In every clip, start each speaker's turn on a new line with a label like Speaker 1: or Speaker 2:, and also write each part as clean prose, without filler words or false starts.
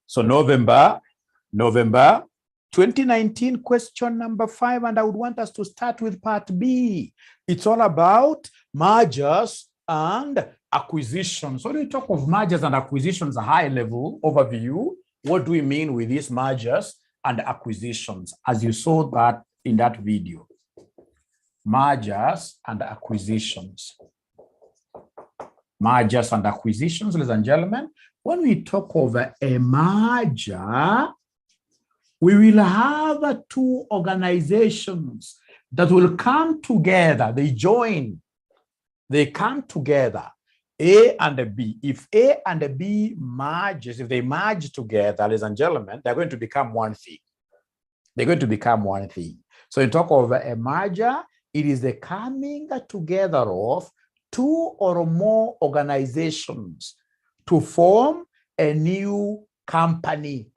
Speaker 1: So November 2019, question number 5, and I would want us to start with part B. It's all about mergers and acquisitions. So when we talk of mergers and acquisitions, a high level overview, what do we mean with these mergers and acquisitions, as you saw that in that video? Mergers and acquisitions. Mergers and acquisitions, ladies and gentlemen. When we talk of a merger, we will have two organizations that will come together. They join. They come together, A and B. If A and B merges, if they merge together, ladies and gentlemen, they're going to become one thing. They're going to become one thing. So you talk of a merger, it is the coming together of two or more organizations to form a new company,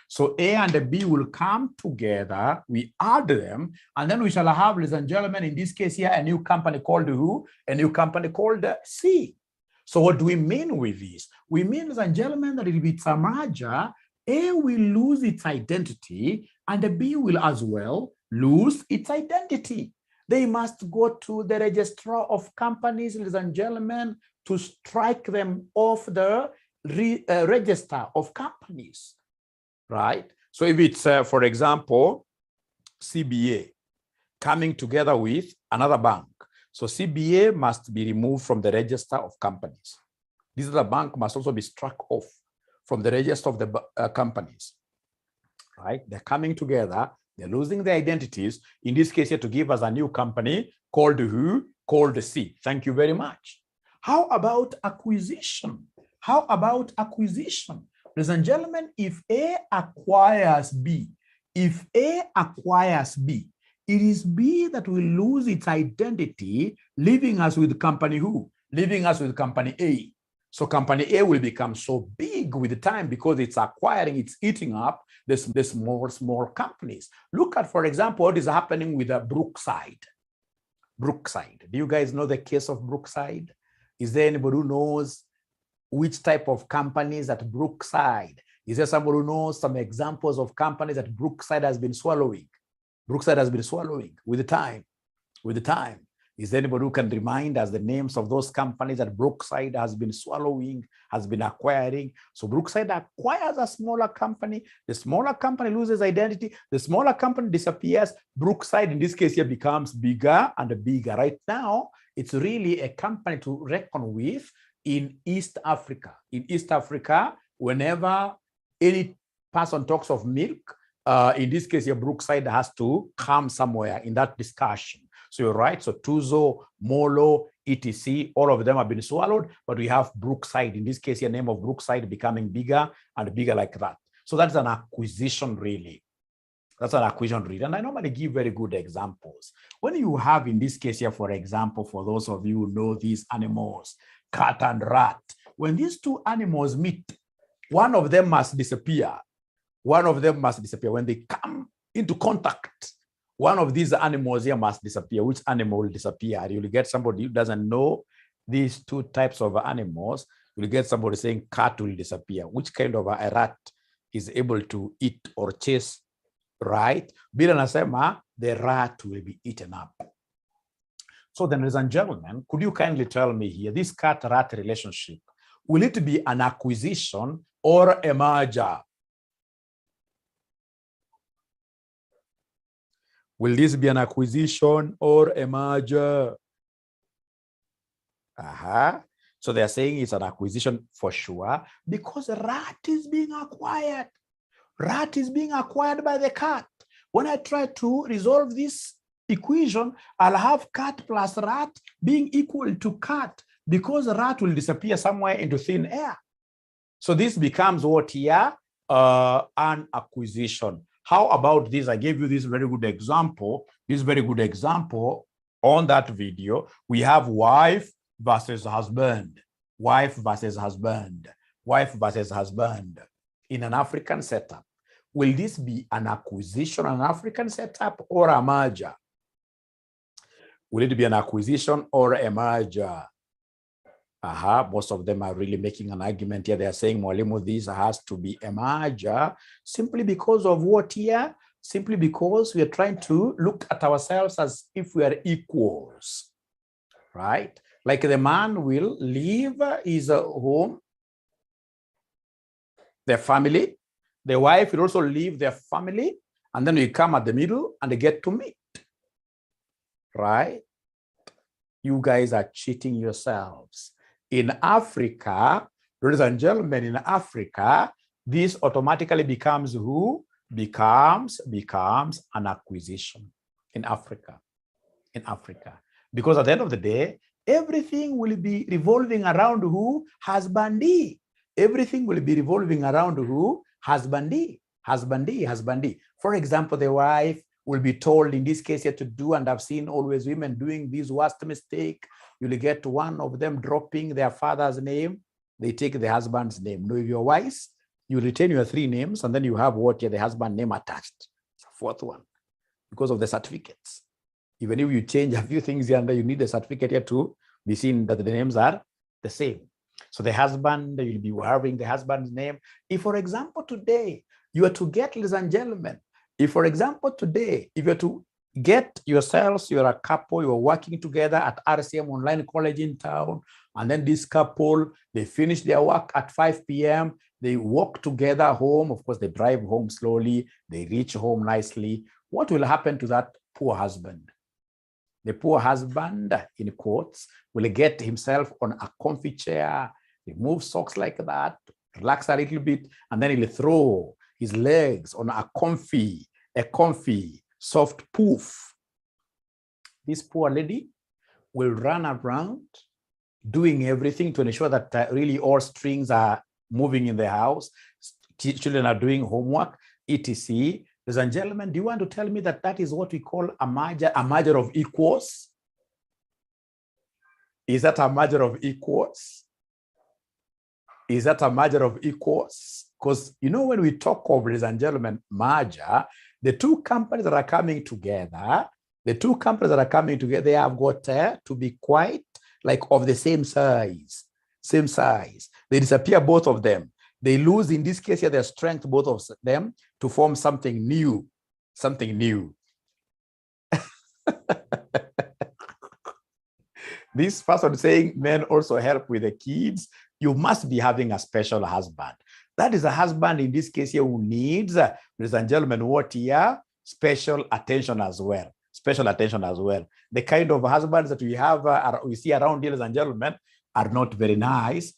Speaker 1: So A and B will come together, we add them, and then we shall have, ladies and gentlemen, in this case here, a new company called who? A new company called C. So what do we mean with this? We mean, ladies and gentlemen, that if it's a merger, A will lose its identity and B will as well lose its identity. They must go to the registrar of companies, ladies and gentlemen, to strike them off the register of companies, right? So if it's, for example, CBA coming together with another bank, so CBA must be removed from the register of companies. This other bank must also be struck off from the register of the companies, right? They're coming together, they're losing their identities, in this case here to give us a new company called who? Called C. Thank you very much. How about acquisition? How about acquisition? Ladies and gentlemen, if A acquires B, it is B that will lose its identity, leaving us with company who? Leaving us with company A. So company A will become so big with time because it's acquiring, it's eating up the small companies. Look at, for example, what is happening with Brookside. Brookside. Do you guys know the case of Brookside? Is there anybody who knows which type of companies at Brookside? Is there somebody who knows some examples of companies that Brookside has been swallowing? Brookside has been swallowing with the time. Is there anybody who can remind us the names of those companies that Brookside has been swallowing, has been acquiring? So Brookside acquires a smaller company. The smaller company loses identity. The smaller company disappears. Brookside, in this case here, becomes bigger and bigger. Right now, it's really a company to reckon with in East Africa. In East Africa, whenever any person talks of milk, in this case here, Brookside has to come somewhere in that discussion. So you're right. So Tuzo, Molo, etc., all of them have been swallowed, but we have Brookside. In this case, the name of Brookside becoming bigger and bigger like that. So that's an acquisition, really. That's an acquisition, really. And I normally give very good examples. When you have, in this case here, for example, for those of you who know these animals, cat and rat, when these two animals meet, one of them must disappear. One of them must disappear. When they come into contact, one of these animals here must disappear. Which animal will disappear? You'll get somebody who doesn't know these two types of animals. You'll get somebody saying cat will disappear. Which kind of a rat is able to eat or chase, right? Bila nasema, the rat will be eaten up. So then, ladies and gentlemen, could you kindly tell me here, this cat-rat relationship, will it be an acquisition or a merger? Will this be an acquisition or a merger? So they're saying it's an acquisition for sure because rat is being acquired. Rat is being acquired by the cat. When I try to resolve this equation, I'll have cat plus rat being equal to cat because rat will disappear somewhere into thin air. So this becomes what here? An acquisition. How about this? I gave you this very good example. On that video. We have wife versus husband. Wife versus husband. Wife versus husband. In an African setup. Will this be an acquisition, an African setup, or a merger? Will it be an acquisition or a merger? Most of them are really making an argument here. They are saying, Mwalimu, this has to be a merger simply because of what here? Simply because we are trying to look at ourselves as if we are equals, right? Like the man will leave his home, their family. The wife will also leave their family, and then we come at the middle and they get to meet, right? You guys are cheating yourselves. In Africa, ladies and gentlemen, in Africa, this automatically becomes who? Becomes an acquisition in Africa. In Africa. Because at the end of the day, everything will be revolving around who? Husbandee. Everything will be revolving around who? Husbandee. Husbandee. For example, the wife will be told in this case here to do, and I've seen always women doing this worst mistake. You'll get one of them dropping their father's name. They take the husband's name. No, if you're wise, you retain your 3 names, and then you have what here, the husband name attached. It's a 4th one because of the certificates. Even if you change a few things here and there, you need the certificate here to be seen that the names are the same. So the husband, you'll be having the husband's name. If, for example, today you are to get, ladies and gentlemen, if, for example, today, if you're to get yourselves, you're a couple, you're working together at RCM Online College in town, and then this couple, they finish their work at 5 p.m., they walk together home. Of course, they drive home slowly, they reach home nicely. What will happen to that poor husband? The poor husband, in quotes, will get himself on a comfy chair, remove socks like that, relax a little bit, and then he'll throw his legs on a comfy, soft poof. This poor lady will run around doing everything to ensure that really all strings are moving in the house. Children are doing homework, etc. Ladies and gentlemen, do you want to tell me that that is what we call a merger of equals? Is that a merger of equals? Is that a merger of equals? Because, you know, when we talk of, ladies and gentlemen, merger, the 2 companies that are coming together, they have got to be quite like of the same size. They disappear, both of them. They lose, in this case here, their strength, both of them, to form something new. This person saying men also help with the kids. You must be having a special husband. That is a husband in this case here who needs, ladies and gentlemen, what here? Special attention as well. The kind of husbands that we have, we see around here, ladies and gentlemen, are not very nice.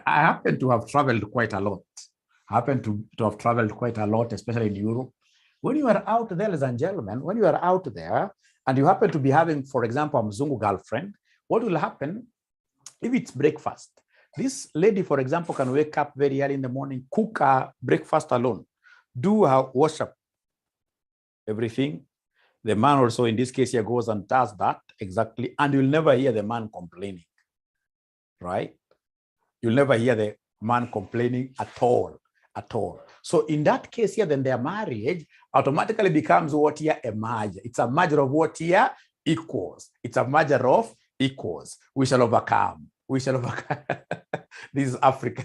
Speaker 1: I happen to have traveled quite a lot. Especially in Europe. When you are out there, ladies and gentlemen, when you are out there and you happen to be having, for example, a Mzungu girlfriend, what will happen if it's breakfast? This lady, for example, can wake up very early in the morning, cook her breakfast alone, do her worship, everything. The man also, in this case here, goes and does that exactly, and you'll never hear the man complaining, right? You'll never hear the man complaining at all. So in that case here, then their marriage automatically becomes what here? A merger. It's a merger of what here? Equals. It's a merger of equals. We shall overcome. This is Africa.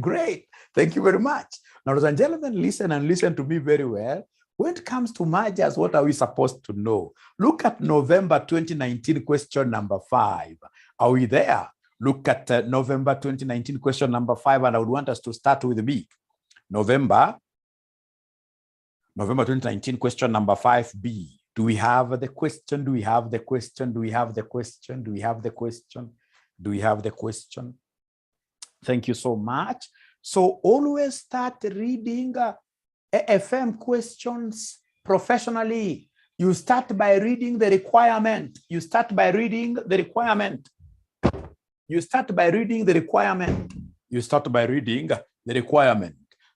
Speaker 1: Great. Thank you very much. Now, ladies and gentlemen, listen to me very well. When it comes to mergers, what are we supposed to know? Look at November 2019 question number 5. Are we there? Look at November 2019 question number 5, and I would want us to start with B. November 2019 question number 5B. Do we have the question? Thank you so much. So always start reading AFM questions professionally. You start by reading the requirement.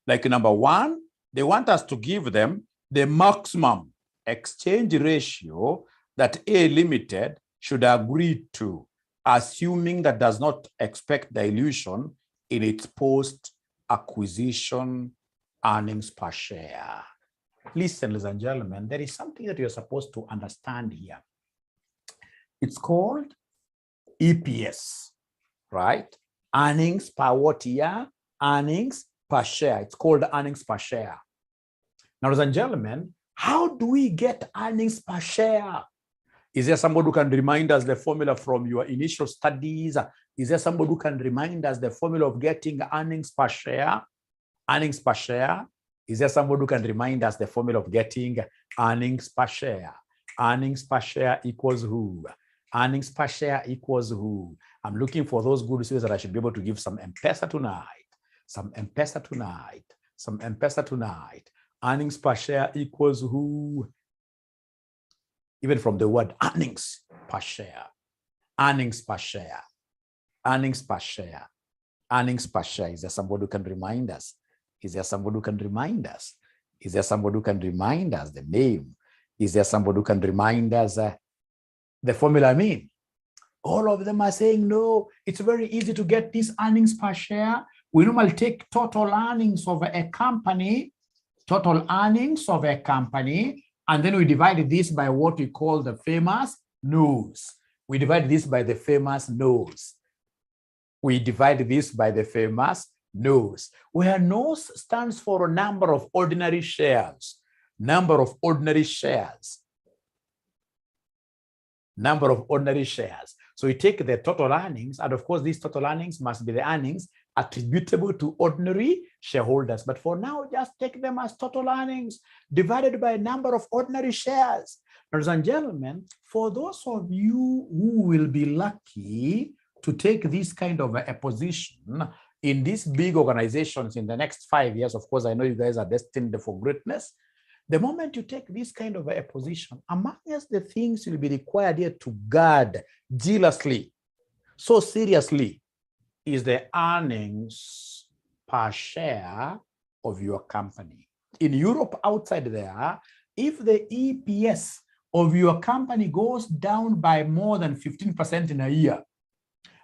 Speaker 1: Like number 1, they want us to give them the maximum exchange ratio that A Limited should agree to, assuming that does not expect dilution in its post-acquisition earnings per share. Listen, ladies and gentlemen, there is something that you're supposed to understand here. It's called EPS, right? Earnings per what year? Earnings per share. It's called earnings per share. Now, ladies and gentlemen, how do we get earnings per share? Is there somebody who can remind us the formula from your initial studies? Is there somebody who can remind us the formula of getting earnings per share? Earnings per share. Is there somebody who can remind us the formula of getting earnings per share? Earnings per share equals who? Earnings per share equals who? I'm looking for those good students that I should be able to give some M-Pesa tonight. Some M-Pesa tonight. Some M-Pesa tonight. Earnings per share equals who? Even from the word earnings per share. Earnings per share. Earnings per share. Earnings per share. Is there somebody who can remind us? Is there somebody who can remind us? Is there somebody who can remind us the name? Is there somebody who can remind us the formula? I mean, all of them are saying, no, it's very easy to get this earnings per share. We normally take total earnings of a company, total earnings of a company, and then we divide this by what we call the famous nose. We divide this by the famous nose. We divide this by the famous nose, where nose stands for a number of ordinary shares. Number of ordinary shares. Number of ordinary shares. So we take the total earnings, and of course, these total earnings must be the earnings attributable to ordinary shareholders. But for now, just take them as total earnings divided by a number of ordinary shares. Ladies and gentlemen, for those of you who will be lucky to take this kind of a position in these big organizations in the next 5 years, of course, I know you guys are destined for greatness. The moment you take this kind of a position, amongst the things you'll be required here to guard jealously, so seriously, is the earnings per share of your company. In Europe, outside there, if the EPS of your company goes down by more than 15% in a year,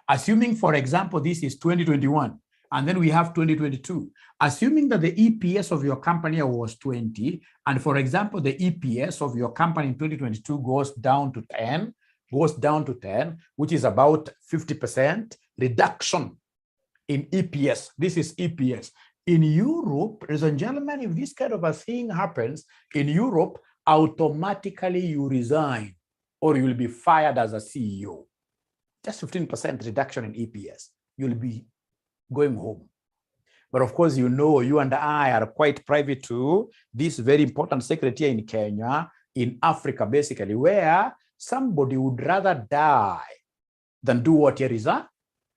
Speaker 1: assuming, for example, this is 2021, and then we have 2022, assuming that the EPS of your company was 20, and for example, the EPS of your company in 2022 goes down to 10, which is about 50% reduction in EPS. This is EPS. In Europe, ladies and gentlemen, if this kind of a thing happens in Europe, automatically you resign or you will be fired as a CEO. Just 15% reduction in EPS. You'll be going home. But of course, you know, you and I are quite private to this very important secret here in Kenya, in Africa, basically, where somebody would rather die than do what here is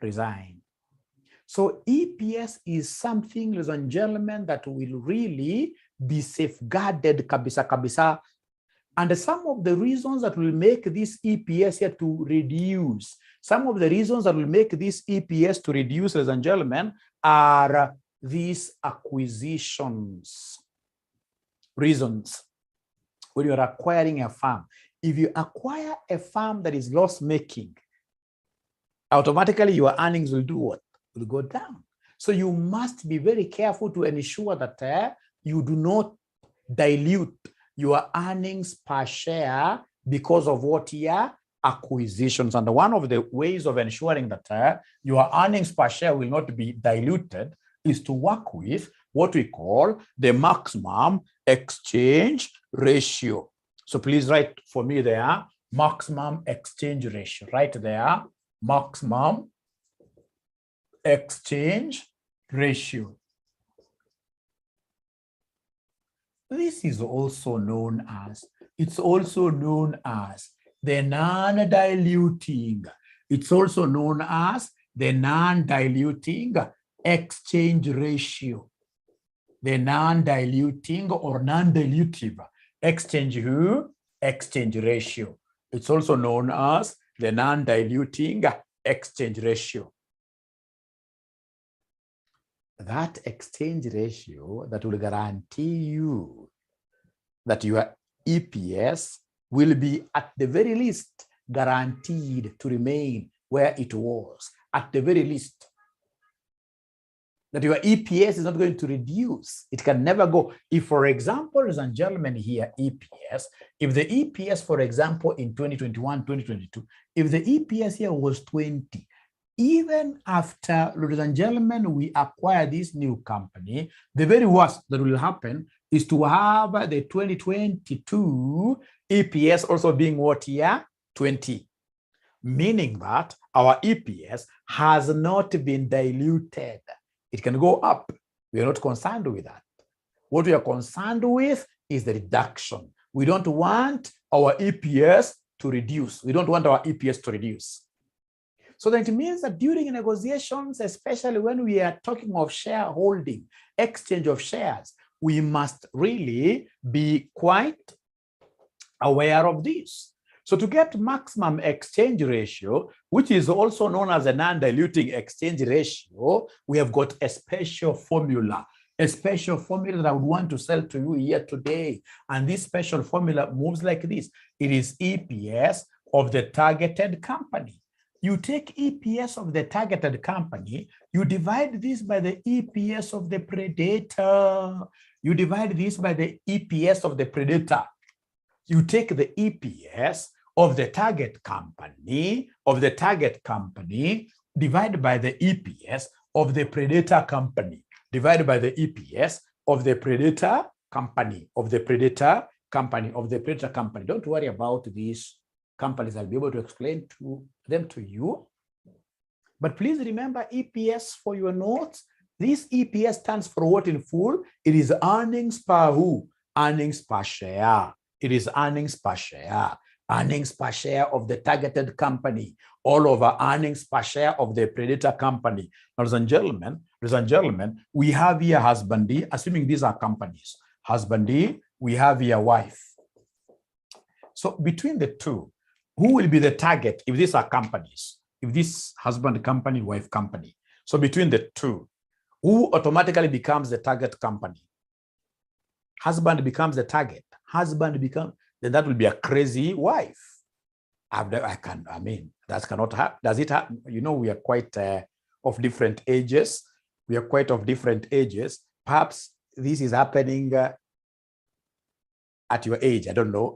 Speaker 1: resign. So EPS is something, ladies and gentlemen, that will really be safeguarded kabisa kabisa. And some of the reasons that will make this EPS here to reduce, some of the reasons that will make this EPS to reduce, ladies and gentlemen, are these acquisitions. Reasons. When you're acquiring a farm, if you acquire a farm that is loss-making, automatically your earnings will do what? Will go down. So you must be very careful to ensure that you do not dilute your earnings per share because of what here? Acquisitions. And one of the ways of ensuring that your earnings per share will not be diluted is to work with what we call the maximum exchange ratio. So please write for me there, maximum exchange ratio. Right there, maximum exchange ratio. This is also known as, it's also known as the non-diluting. It's also known as the non-diluting exchange ratio. The non-diluting or non-dilutive exchange ratio. It's also known as the non-diluting exchange ratio. That exchange ratio that will guarantee you that your EPS will be at the very least guaranteed to remain where it was, at the very least. that your EPS is not going to reduce. It can never go. If, for example, ladies and gentlemen, here, EPS, if the EPS, for example, in 2021, 2022, if the EPS here was 20, even after, ladies and gentlemen, we acquire this new company, the very worst that will happen is to have the 2022 EPS also being what here? 20. Meaning that our EPS has not been diluted. It can go up. We are not concerned with that. What we are concerned with is the reduction. We don't want our EPS to reduce. We don't want our EPS to reduce. So that means that during negotiations, especially when we are talking of shareholding, exchange of shares, we must really be quite aware of this. So to get maximum exchange ratio, which is also known as a non-diluting exchange ratio, we have got a special formula that I would want to sell to you here today. And this special formula moves like this. It is EPS of the targeted company. You take EPS of the targeted company, you divide this by the EPS of the predator. You divide this by the EPS of the predator. You take the EPS of the target company, divided by the EPS of the predator company, divided by the EPS of the predator company, Don't worry about these companies. I'll be able to explain them to you. But please remember EPS for your notes. This EPS stands for what in full? It is earnings per who? Earnings per share. It is earnings per share. Earnings per share of the targeted company, all over earnings per share of the predator company. Ladies and gentlemen, we have here husbandee, assuming these are companies. Husbandee, we have here wife. So between the two, who will be the target if these are companies? If this husband company, wife company. So between the two, who automatically becomes the target company? Husband becomes the target. Then that will be a crazy wife. That cannot happen. Does it happen? You know, we are quite of different ages. Perhaps this is happening at your age. I don't know.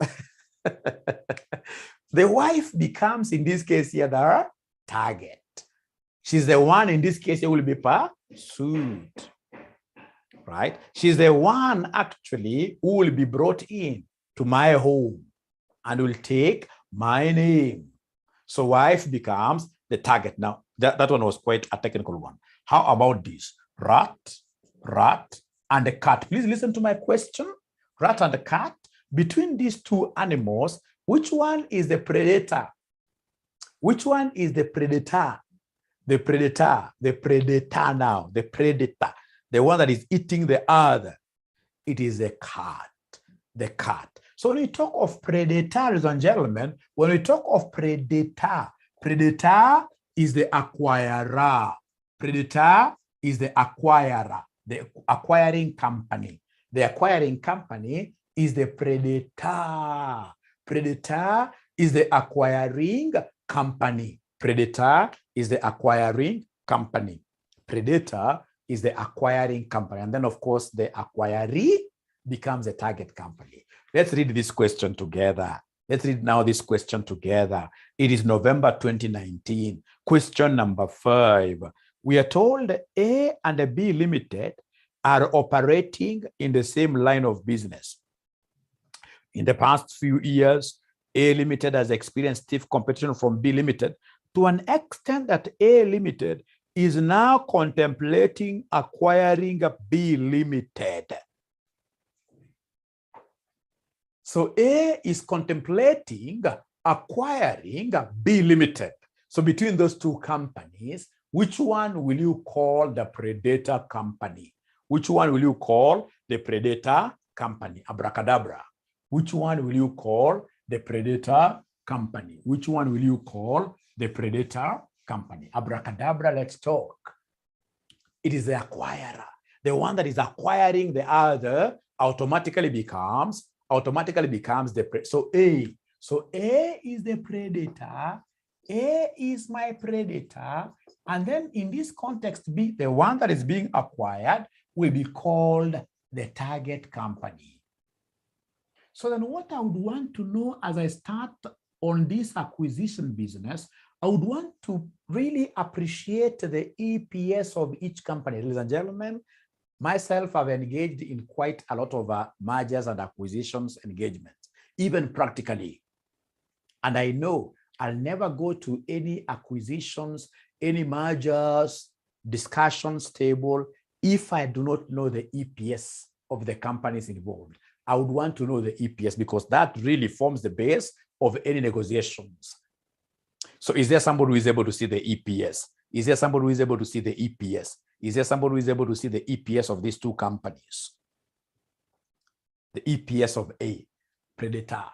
Speaker 1: The wife becomes, in this case here, the target. She's the one, in this case, who will be pursued. Right? She's the one actually who will be brought in to my home and will take my name. So wife becomes the target. Now, that one was quite a technical one. How about this? Rat, and a cat. Please listen to my question. Rat and a cat. Between these two animals, which one is the predator? Which one is the predator? The predator now, the predator. The one that is eating the other. It is the cat. So when we talk of predator, ladies and gentlemen, when we talk of predator is the acquirer. Predator is the acquirer, the acquiring company. The acquiring company is the predator. Predator is the acquiring company. Predator is the acquiring company. Predator is the acquiring company. And then, of course, the acquiree becomes a target company. Let's read this question together. Let's read now this question together. It is November 2019. Question number 5. We are told A and B Limited are operating in the same line of business. In the past few years, A Limited has experienced stiff competition from B Limited to an extent that A Limited is now contemplating acquiring B Limited. So A is contemplating acquiring B Limited. So between those two companies, which one will you call the predator company? Which one will you call the predator company? Abracadabra. Which one will you call the predator company? Which one will you call the predator company? Abracadabra, let's talk. It is the acquirer. The one that is acquiring the other automatically becomes the predator. So A is the predator, A is my predator, and then in this context, B, the one that is being acquired, will be called the target company. So then what I would want to know as I start on this acquisition business, I would want to really appreciate the EPS of each company. Ladies and gentlemen, myself, I've engaged in quite a lot of mergers and acquisitions engagements, even practically. And I know I'll never go to any acquisitions, any mergers, discussions table if I do not know the EPS of the companies involved. I would want to know the EPS because that really forms the base of any negotiations. So is there somebody who is able to see the EPS? Is there somebody who is able to see the EPS? Is there somebody who is able to see the EPS of these two companies? The EPS of A, predator.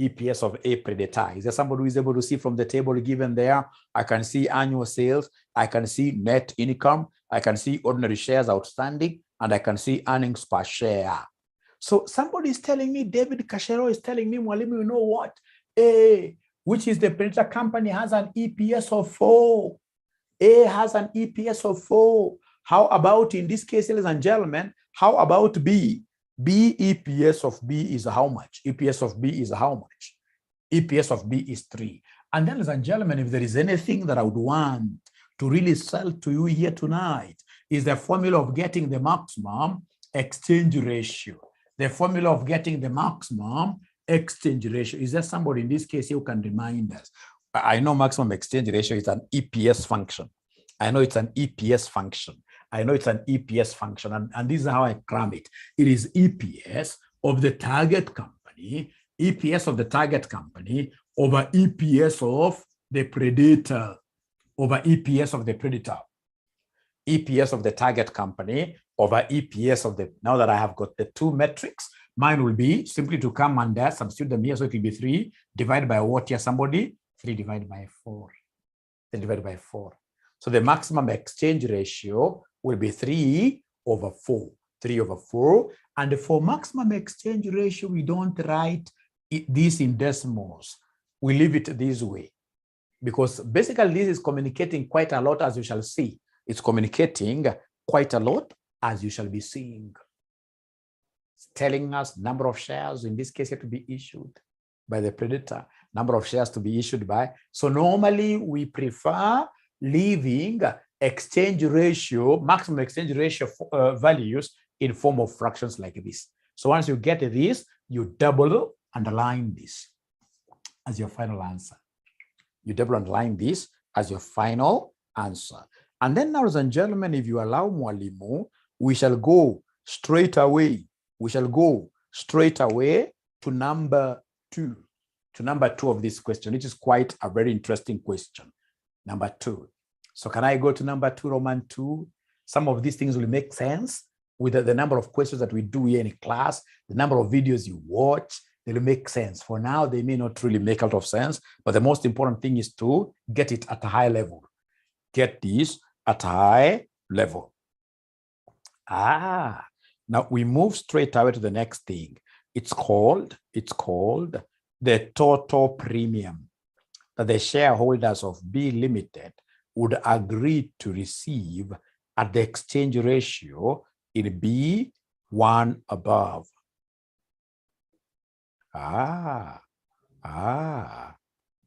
Speaker 1: EPS of A, predator. Is there somebody who is able to see from the table given there? I can see annual sales. I can see net income. I can see ordinary shares outstanding. And I can see earnings per share. So somebody is telling me, 𝗽𝗿𝘀𝗄𝗿 is telling me, Mwalimu, you know what? A, which is the predator company, has an EPS of 4. A has an EPS of 4. How about in this case, ladies and gentlemen, how about B? B, EPS of B is how much? EPS of B is how much? EPS of B is 3. And then, ladies and gentlemen, if there is anything that I would want to really sell to you here tonight, is the formula of getting the maximum exchange ratio. The formula of getting the maximum exchange ratio. Is there somebody in this case who can remind us? I know maximum exchange ratio is an EPS function. I know it's an EPS function. I know it's an EPS function, and this is how I cram it. It is EPS of the target company, EPS of the target company over EPS of the predator, over EPS of the predator. EPS of the target company over EPS of the, now that I have got the two metrics, mine will be simply to come and substitute them here. So it will be 3 divided by what here, somebody? 3 divided by 4. 3 divided by 4. So the maximum exchange ratio will be 3 over 4. 3 over 4. And for maximum exchange ratio, we don't write this in decimals. We leave it this way. Because basically this is communicating quite a lot, as you shall see. It's communicating quite a lot, as you shall be seeing. It's telling us number of shares, in this case, have to be issued by the predator, number of shares to be issued by. So normally we prefer leaving exchange ratio, maximum exchange ratio values in form of fractions like this. So once you get this, you double underline this as your final answer. You double underline this as your final answer. And then, ladies and gentlemen, if you allow Mwalimu, we shall go straight away. We shall go straight away to number 2. To number 2 of this question, which is quite a very interesting question. Number 2. So can I go to number 2, Roman 2? Some of these things will make sense with the number of questions that we do here in class, the number of videos you watch, they will make sense. For now, they may not really make a lot of sense, but the most important thing is to get it at a high level. Get this at a high level. Now we move straight away to the next thing. It's called the total premium that the shareholders of B Limited would agree to receive at the exchange ratio in B1 above.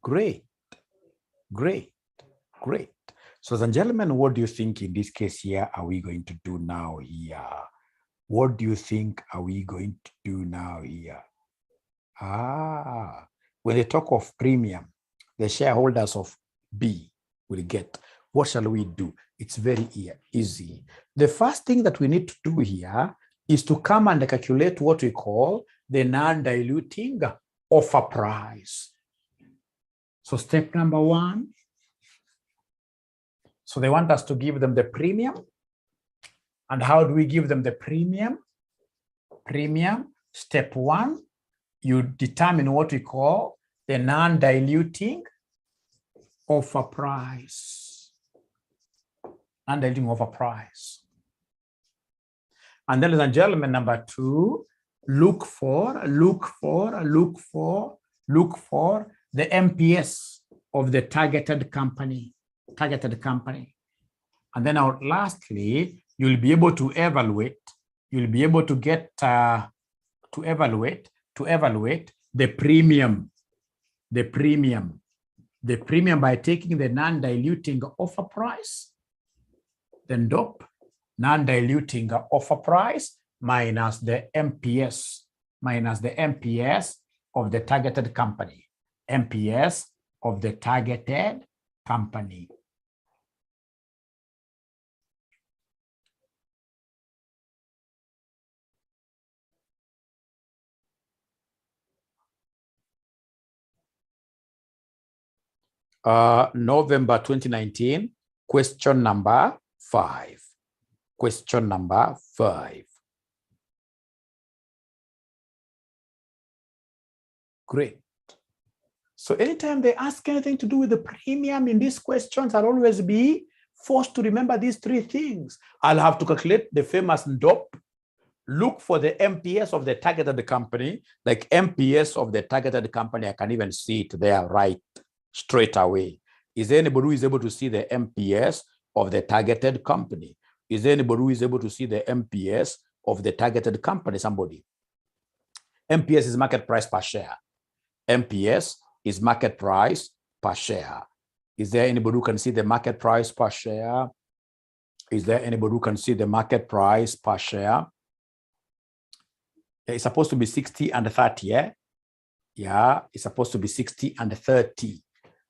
Speaker 1: Great. So, ladies and gentlemen, what do you think in this case here are we going to do now here? What do you think are we going to do now here? When they talk of premium, the shareholders of B will get. What shall we do? It's very easy. The first thing that we need to do here is to come and calculate what we call the non-diluting offer price. So step number 1. So they want us to give them the premium. And how do we give them the premium? Step 1, you determine what we call the non-diluting offer price. Non-diluting offer price. And then, ladies and gentlemen, number 2, look for the MPS. of the targeted company. And then lastly, you'll be able to evaluate, you'll be able to get to evaluate the premium by taking the non-diluting offer price, then DOP, non-diluting offer price minus the MPS of the targeted company, MPS of the targeted company. November 2019, question number 5. Question number 5. Great. So anytime they ask anything to do with the premium in these questions, I'll always be forced to remember these 3 things. I'll have to calculate the famous DOP, look for the MPS of the targeted company, like MPS of the targeted company. I can even see it there right straight away. Is there anybody who is able to see the MPS of the targeted company? Is there anybody who is able to see the MPS of the targeted company? Somebody. MPS is market price per share. MPS is market price per share. Is there anybody who can see the market price per share? Is there anybody who can see the market price per share? It's supposed to be 60 and 30, yeah? Yeah, it's supposed to be 60 and 30.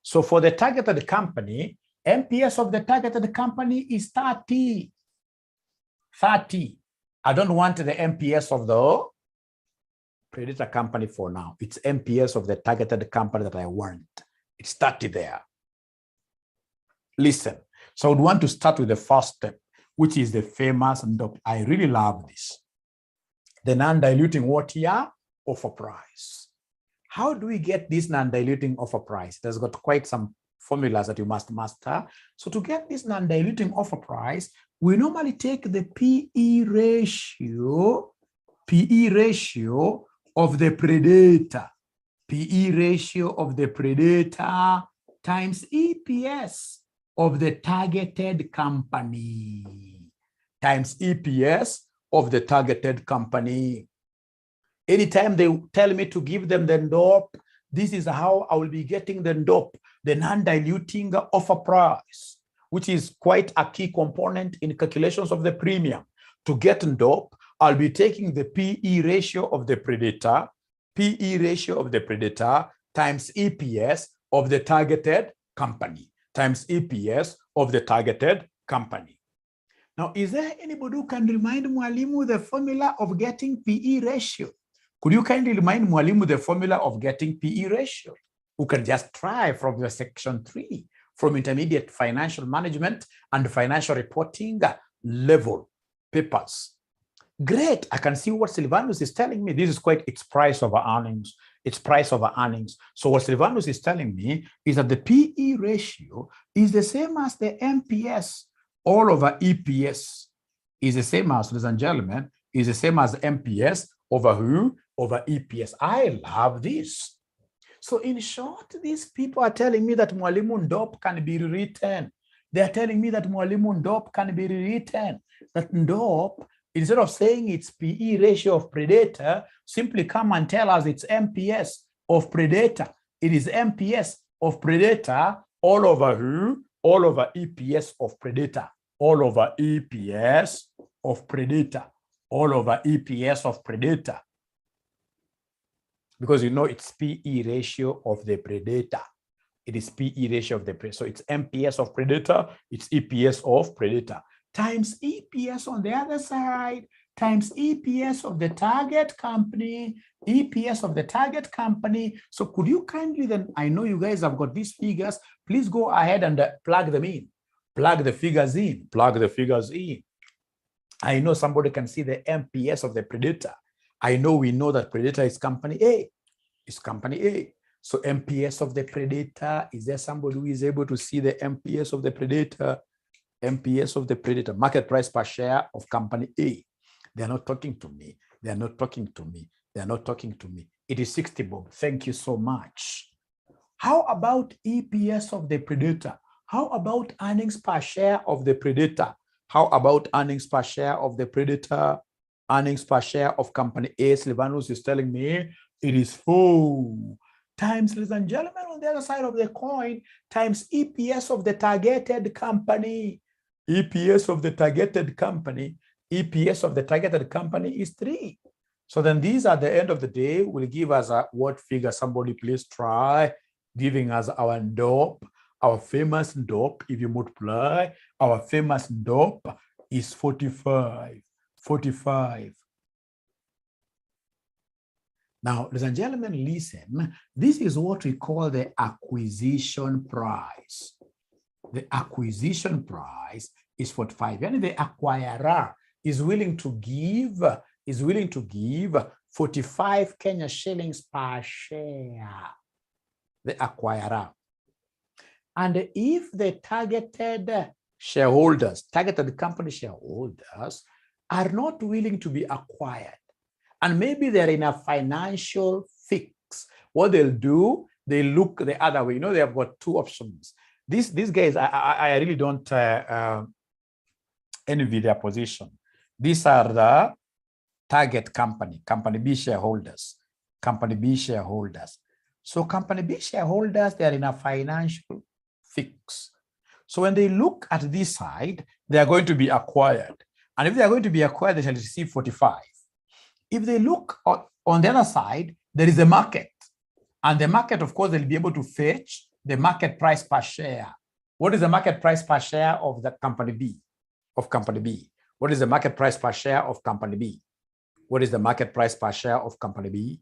Speaker 1: So for the targeted company, MPS of the targeted company is 30. 30. I don't want the MPS of the predator company for now. It's MPS of the targeted company that I want. It's 30 there. Listen, so I would want to start with the first step, which is the famous, and I really love this. The non-diluting what here? Offer price. How do we get this non-diluting offer price? There's got quite some formulas that you must master. So to get this non-diluting offer price, we normally take the PE ratio of the predator. PE ratio of the predator times EPS of the targeted company times EPS of the targeted company. Anytime they tell me to give them the DOP, this is how I will be getting the DOP, the non-diluting offer price, which is quite a key component in calculations of the premium. To get DOP, I'll be taking the PE ratio of the predator, times EPS of the targeted company, times EPS of the targeted company. Now, is there anybody who can remind Mwalimu the formula of getting PE ratio? Could you kindly remind Mwalimu the formula of getting PE ratio? Who can just try from the section 3, from intermediate financial management and financial reporting level papers. Great, I can see what Silvanus is telling me. This is quite, it's price over earnings. It's price over earnings. So what Silvanus is telling me is that the PE ratio is the same as the MPS all over EPS. Is the same as, ladies and gentlemen, is the same as MPS over who? Over EPS. I love this. So in short, these people are telling me that Mwalimu DOP can be rewritten. They are telling me that Mwalimu DOP can be rewritten. That DOP, instead of saying it's PE ratio of predator, simply come and tell us it's MPS of predator. It is MPS of predator all over who? All over EPS of predator. All over EPS of predator. All over EPS of predator. Because you know it's PE ratio of the predator. It is PE ratio of the predator. So it's MPS of predator, it's EPS of predator, times EPS on the other side, times EPS of the target company, EPS of the target company. So could you kindly then, I know you guys have got these figures, please go ahead and plug them in. Plug the figures in, plug the figures in. I know somebody can see the MPS of the predator. I know we know that predator is company A. It's company A. So MPS of the predator, is there somebody who is able to see the MPS of the predator? MPS of the predator, market price per share of company A. They're not talking to me. They're not talking to me. They're not talking to me. It is 60 bob. Thank you so much. How about EPS of the predator? How about earnings per share of the predator? How about earnings per share of the predator? Earnings per share of company A, Sylvanus is telling me it is 4 times, ladies and gentlemen, on the other side of the coin, times EPS of the targeted company. EPS of the targeted company, EPS of the targeted company is 3. So then these at the end of the day will give us a what figure? Somebody please try giving us our 𝗃𝗍, our famous 𝗃𝗍. If you multiply, our famous 𝗃𝗍 is 45. 45. Now, ladies and gentlemen, listen. This is what we call the acquisition price. The acquisition price is 45. And the acquirer is willing to give 45 Kenya shillings per share. The acquirer. And if the targeted shareholders, targeted company shareholders, are not willing to be acquired, and maybe they're in a financial fix, what they'll do, they look the other way. You know, they have got 2 options. These guys, I really don't envy their position. These are the target company, company B shareholders, company B shareholders. So company B shareholders, they are in a financial fix. So when they look at this side, they are going to be acquired. And if they are going to be acquired, they shall receive 45. If they look on the other side, there is a market. And the market, of course, they'll be able to fetch the market price per share. What is the market price per share of that company B? Of company B? What is the market price per share of company B? What is the market price per share of company B?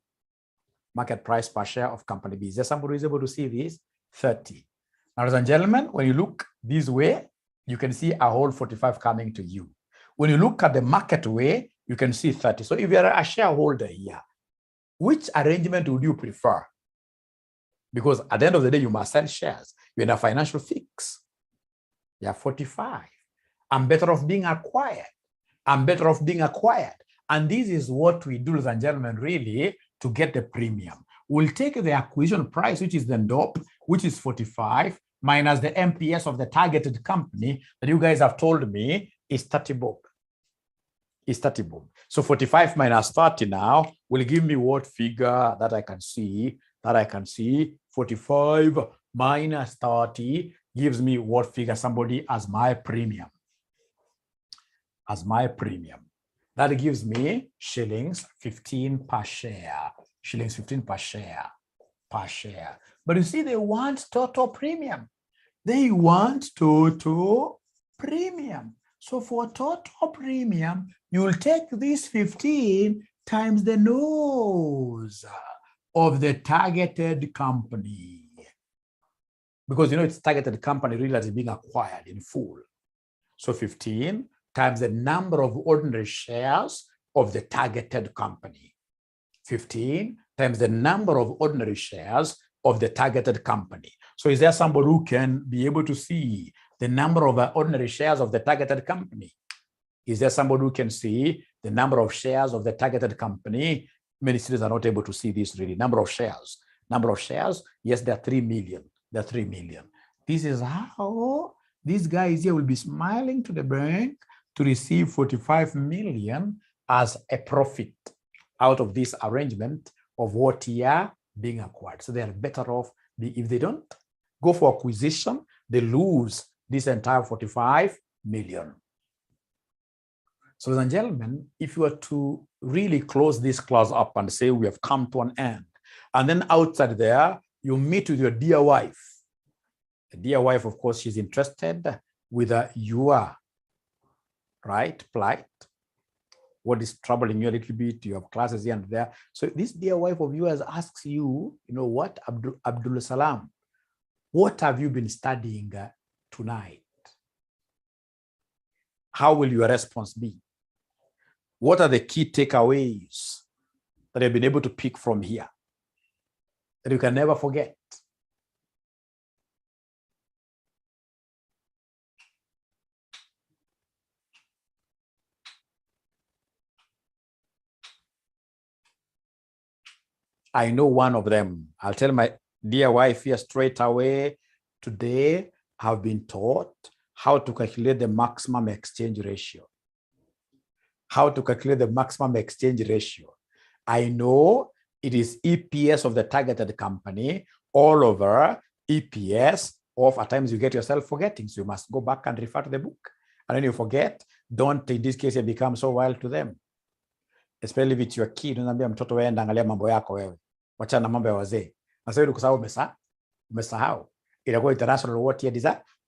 Speaker 1: Market price per share of company B. Is there somebody who is able to see this? 30. Now, ladies and gentlemen, when you look this way, you can see a whole 45 coming to you. When you look at the market way, you can see 30. So if you're a shareholder here, which arrangement would you prefer? Because at the end of the day, you must sell shares. You're in a financial fix. You're 45. I'm better off being acquired. I'm better off being acquired. And this is what we do, ladies and gentlemen, really, to get the premium. We'll take the acquisition price, which is the 𝗃𝗍, which is 45, minus the MPS of the targeted company that you guys have told me is 30 bob. Is 30 bob. So 45 minus 30 now will give me what figure that I can see? 45 minus 30 gives me what figure? Somebody as my premium. As my premium. That gives me shillings 15 per share. Shillings 15 per share. Per share. But you see, they want total premium. They want total premium. So for total premium, you'll take this 15 times the nose of the targeted company. Because, you know, it's targeted company really that is being acquired in full. So 15 times the number of ordinary shares of the targeted company. 15 times the number of ordinary shares of the targeted company. So is there somebody who can be able to see the number of ordinary shares of the targeted company? Is there somebody who can see the number of shares of the targeted company? Many students are not able to see this really. Number of shares. Number of shares, yes, there are 3 million. There are 3 million. This is how these guys here will be smiling to the bank to receive 45 million as a profit out of this arrangement of what here being acquired. So they are better off. If they don't go for acquisition, they lose this entire 45 million. So, ladies and gentlemen, if you were to really close this class up and say we have come to an end, and then outside there, you meet with your dear wife. The dear wife, of course, she's interested with your right plight. What is troubling you a little bit? You have classes here and there. So this dear wife of yours asks you, you know what, Abdul Salam, what have you been studying tonight? How will your response be? What are the key takeaways that you've been able to pick from here that you can never forget? I know one of them. I'll tell my Dear wife, here straight away, today I've been taught how to calculate the maximum exchange ratio. How to calculate the maximum exchange ratio. I know it is EPS of the targeted company all over EPS of, at times you get yourself forgetting, so you must go back and refer to the book. And when you forget, don't in this case you become so wild to them. Especially with your kid, unaambia mtoto wewe angalia mambo yako wewe. Wacha na mambo ya wazee. Na sasa kwa sababu umesahau. Itakuwa international what year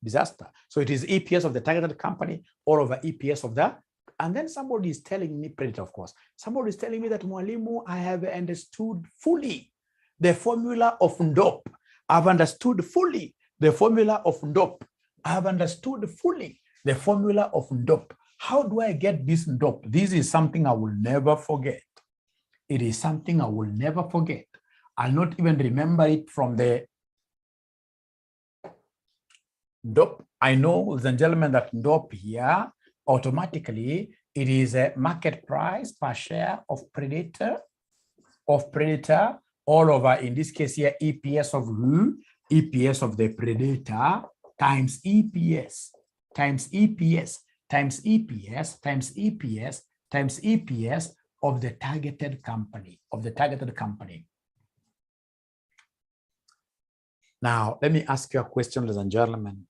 Speaker 1: disaster. So it is EPS of the targeted company all over EPS of the, and then somebody is telling me, Predator of course, somebody is telling me that Mwalimu, I have understood fully the formula of 𝗀𝗀𝗋. I've understood fully the formula of 𝗀𝗀𝗋. I've understood fully the formula of 𝗀𝗀𝗋. How do I get this 𝗀𝗀𝗋? This is something I will never forget. It is something I will never forget. I'll not even remember it from the 𝗀𝗀𝗋. I know, ladies and gentlemen, that 𝗀𝗀𝗋 here, automatically, it is a market price per share of Predator all over, in this case here, EPS of who? EPS of the Predator times EPS times EPS times EPS times EPS times EPS of the targeted company, Now, let me ask you a question, ladies and gentlemen.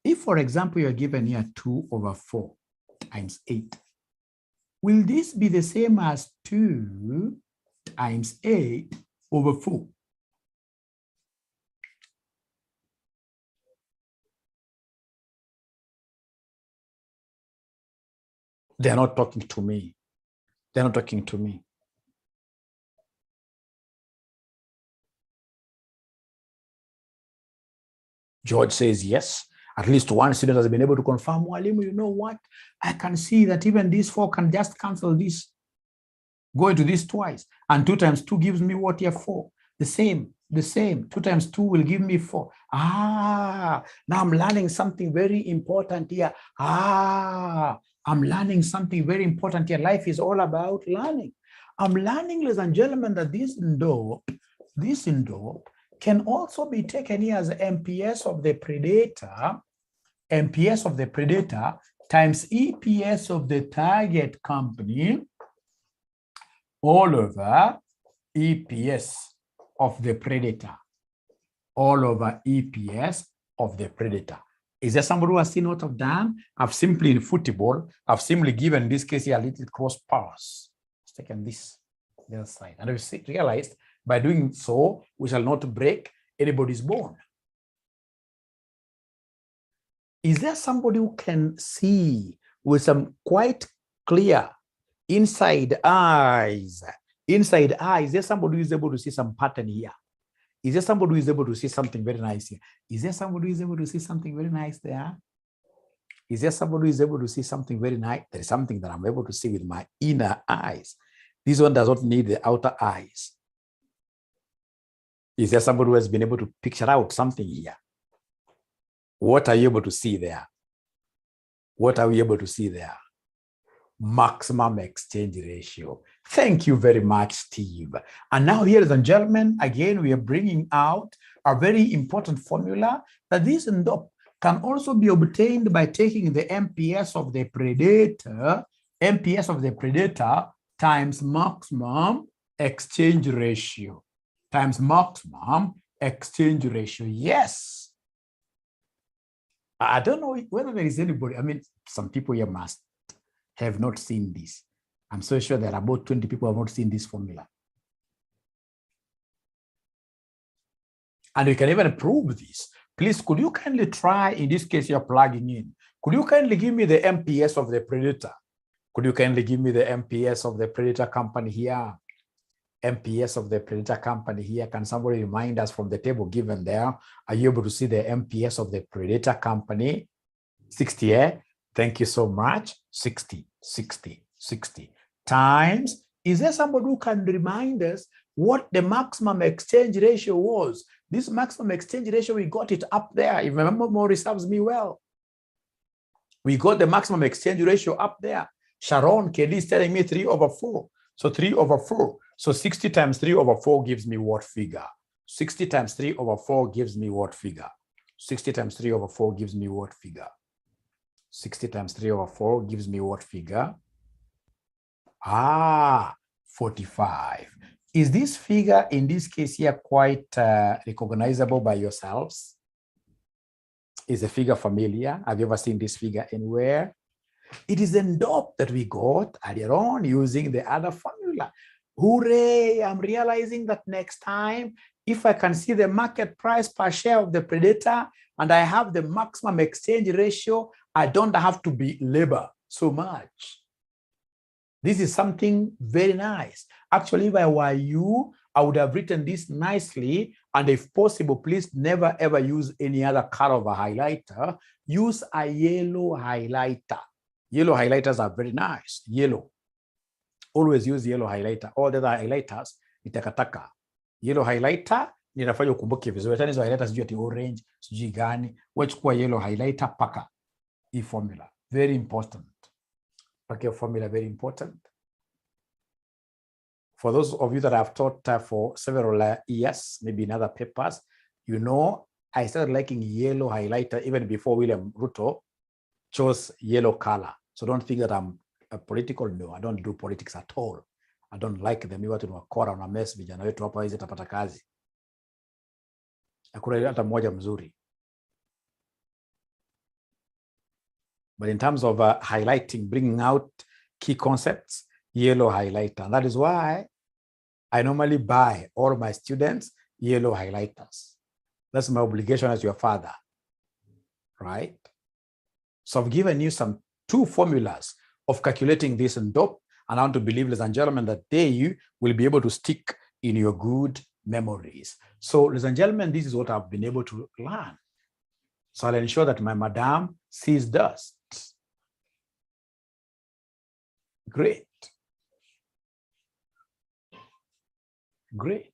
Speaker 1: If, for example, you're given here 2 over 4 times 8, will this be the same as 2 times 8 over 4? They're not talking to me. They're not talking to me. George says yes. At least one student has been able to confirm, Mwalimu, you know what? I can see that even these 4 can just cancel this. Go into this twice. And 2 times 2 gives me what here? 4. The same. 2 times 2 will give me 4. Now I'm learning something very important here. I'm learning something very important here. Life is all about learning. I'm learning, ladies and gentlemen, that this 𝗀𝗀𝗋 can also be taken here as MPS of the Predator, times EPS of the target company all over EPS of the Predator, all over EPS of the Predator. Is there somebody who has seen what I've done? I've simply, in football, I've simply given, in this case here, a little cross pass. It's taken this, the other side. And we've realized by doing so, we shall not break anybody's bone. Is there somebody who can see with some quite clear inside eyes? Inside eyes, is there somebody who is able to see some pattern here? Is there somebody who is able to see something very nice here? Is there somebody who is able to see something very nice there? Is there somebody who is able to see something very nice? There is something that I'm able to see with my inner eyes. This one does not need the outer eyes. Is there somebody who has been able to picture out something here? What are you able to see there? What are we able to see there? Maximum exchange ratio. Thank you very much, Steve. And now, ladies and gentlemen, again, we are bringing out a very important formula that this 𝗀𝗀𝗋 can also be obtained by taking the MPS of the Predator, times maximum exchange ratio. Yes. I don't know whether there is anybody. I mean, some people here must have not seen this. I'm so sure there are about 20 people who have not seen this formula. And we can even prove this. Please, could you kindly try, in this case, you're plugging in. Could you kindly give me the MPS of the Predator? Could you kindly give me the MPS of the Predator company here? MPS of the Predator company here. Can somebody remind us from the table given there? Are you able to see the MPS of the Predator company? 60, eh? Thank you so much. 60 times. Is there somebody who can remind us what the maximum exchange ratio was? This maximum exchange ratio, we got it up there. If my memory serves me well, we got the maximum exchange ratio up there. Sharon KD is telling me 3 over 4. So 3 over 4. So 60 times 3 over 4 gives me what figure? 60 times 3 over 4 gives me what figure? 60 times 3 over 4 gives me what figure? 60 times 3 over 4 gives me what figure? 45. Is this figure in this case here quite recognizable by yourselves? Is the figure familiar? Have you ever seen this figure anywhere? It is the 𝗹𝗀 that we got earlier on using the other formula. Hooray, I'm realizing that next time, if I can see the market price per share of the predator and I have the maximum exchange ratio, I don't have to be labor so much. This is something very nice. Actually, if I were you, I would have written this nicely. And if possible, please never ever use any other color of a highlighter. Use a yellow highlighter. Yellow highlighters are very nice. Yellow. Always use yellow highlighter. All the other highlighters ni takataka. Yellow highlighter ninafanya ukumbuke vizuri. Hata hizo highlighters sijui ati orange, sijui gani. Wachukua yellow highlighter paka. Hii formula. Very important. Okay, formula very important. For those of you that I've taught for several years, maybe in other papers, you know, I started liking yellow highlighter even before William Ruto chose yellow color. So don't think that I'm a political. No, I don't do politics at all. I don't like them. Watu wakora na mess vijana wetu hapa hizi tapata kazi. Hakuna hata mmoja mzuri. But in terms of highlighting, bringing out key concepts, yellow highlighter. And that is why I normally buy all my students yellow highlighters. That's my obligation as your father, right? So I've given you two formulas of calculating this 𝗹𝗀, and I want to believe, ladies and gentlemen, that they will be able to stick in your good memories. So, ladies and gentlemen, this is what I've been able to learn. So I'll ensure that my madam sees dust. Great. Great.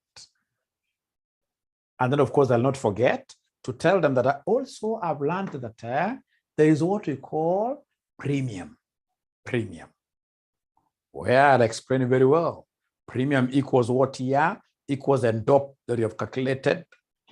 Speaker 1: And then, of course, I'll not forget to tell them that I also have learned that there is what we call premium. Premium. Where I'll explain it very well. Premium equals what here? Equals the 𝗹𝗀 that you have calculated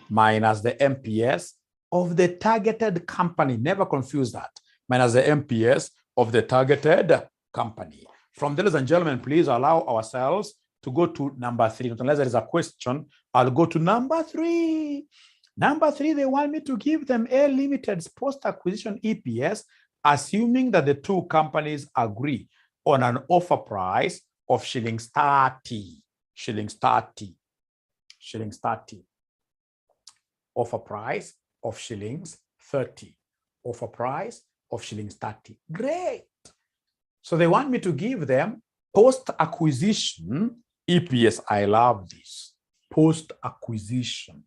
Speaker 1: minus the MPS of the targeted company. Never confuse that. Minus the MPS of the targeted company. From there, ladies and gentlemen, please allow ourselves to go to number 3. Unless there is a question, I'll go to number 3. Number 3, they want me to give them A Limited's post-acquisition EPS, assuming that the two companies agree on an offer price of 𝚀30. 𝚀30. Offer price of 𝚀30. Offer price of 𝚀30. Great. So they want me to give them post-acquisition EPS. I love this. Post-acquisition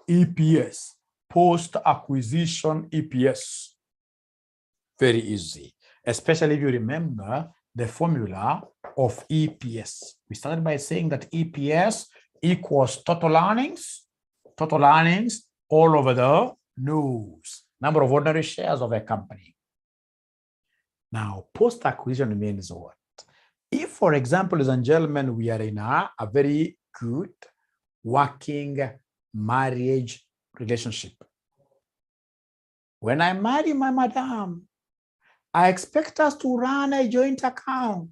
Speaker 1: EPS. Post-acquisition EPS. Very easy, especially if you remember the formula of EPS. We started by saying that EPS equals total earnings all over the nose. Number of ordinary shares of a company. Now, post-acquisition means what? If, for example, ladies and gentlemen, we are in a very good working marriage relationship. When I marry my madam, I expect us to run a joint account.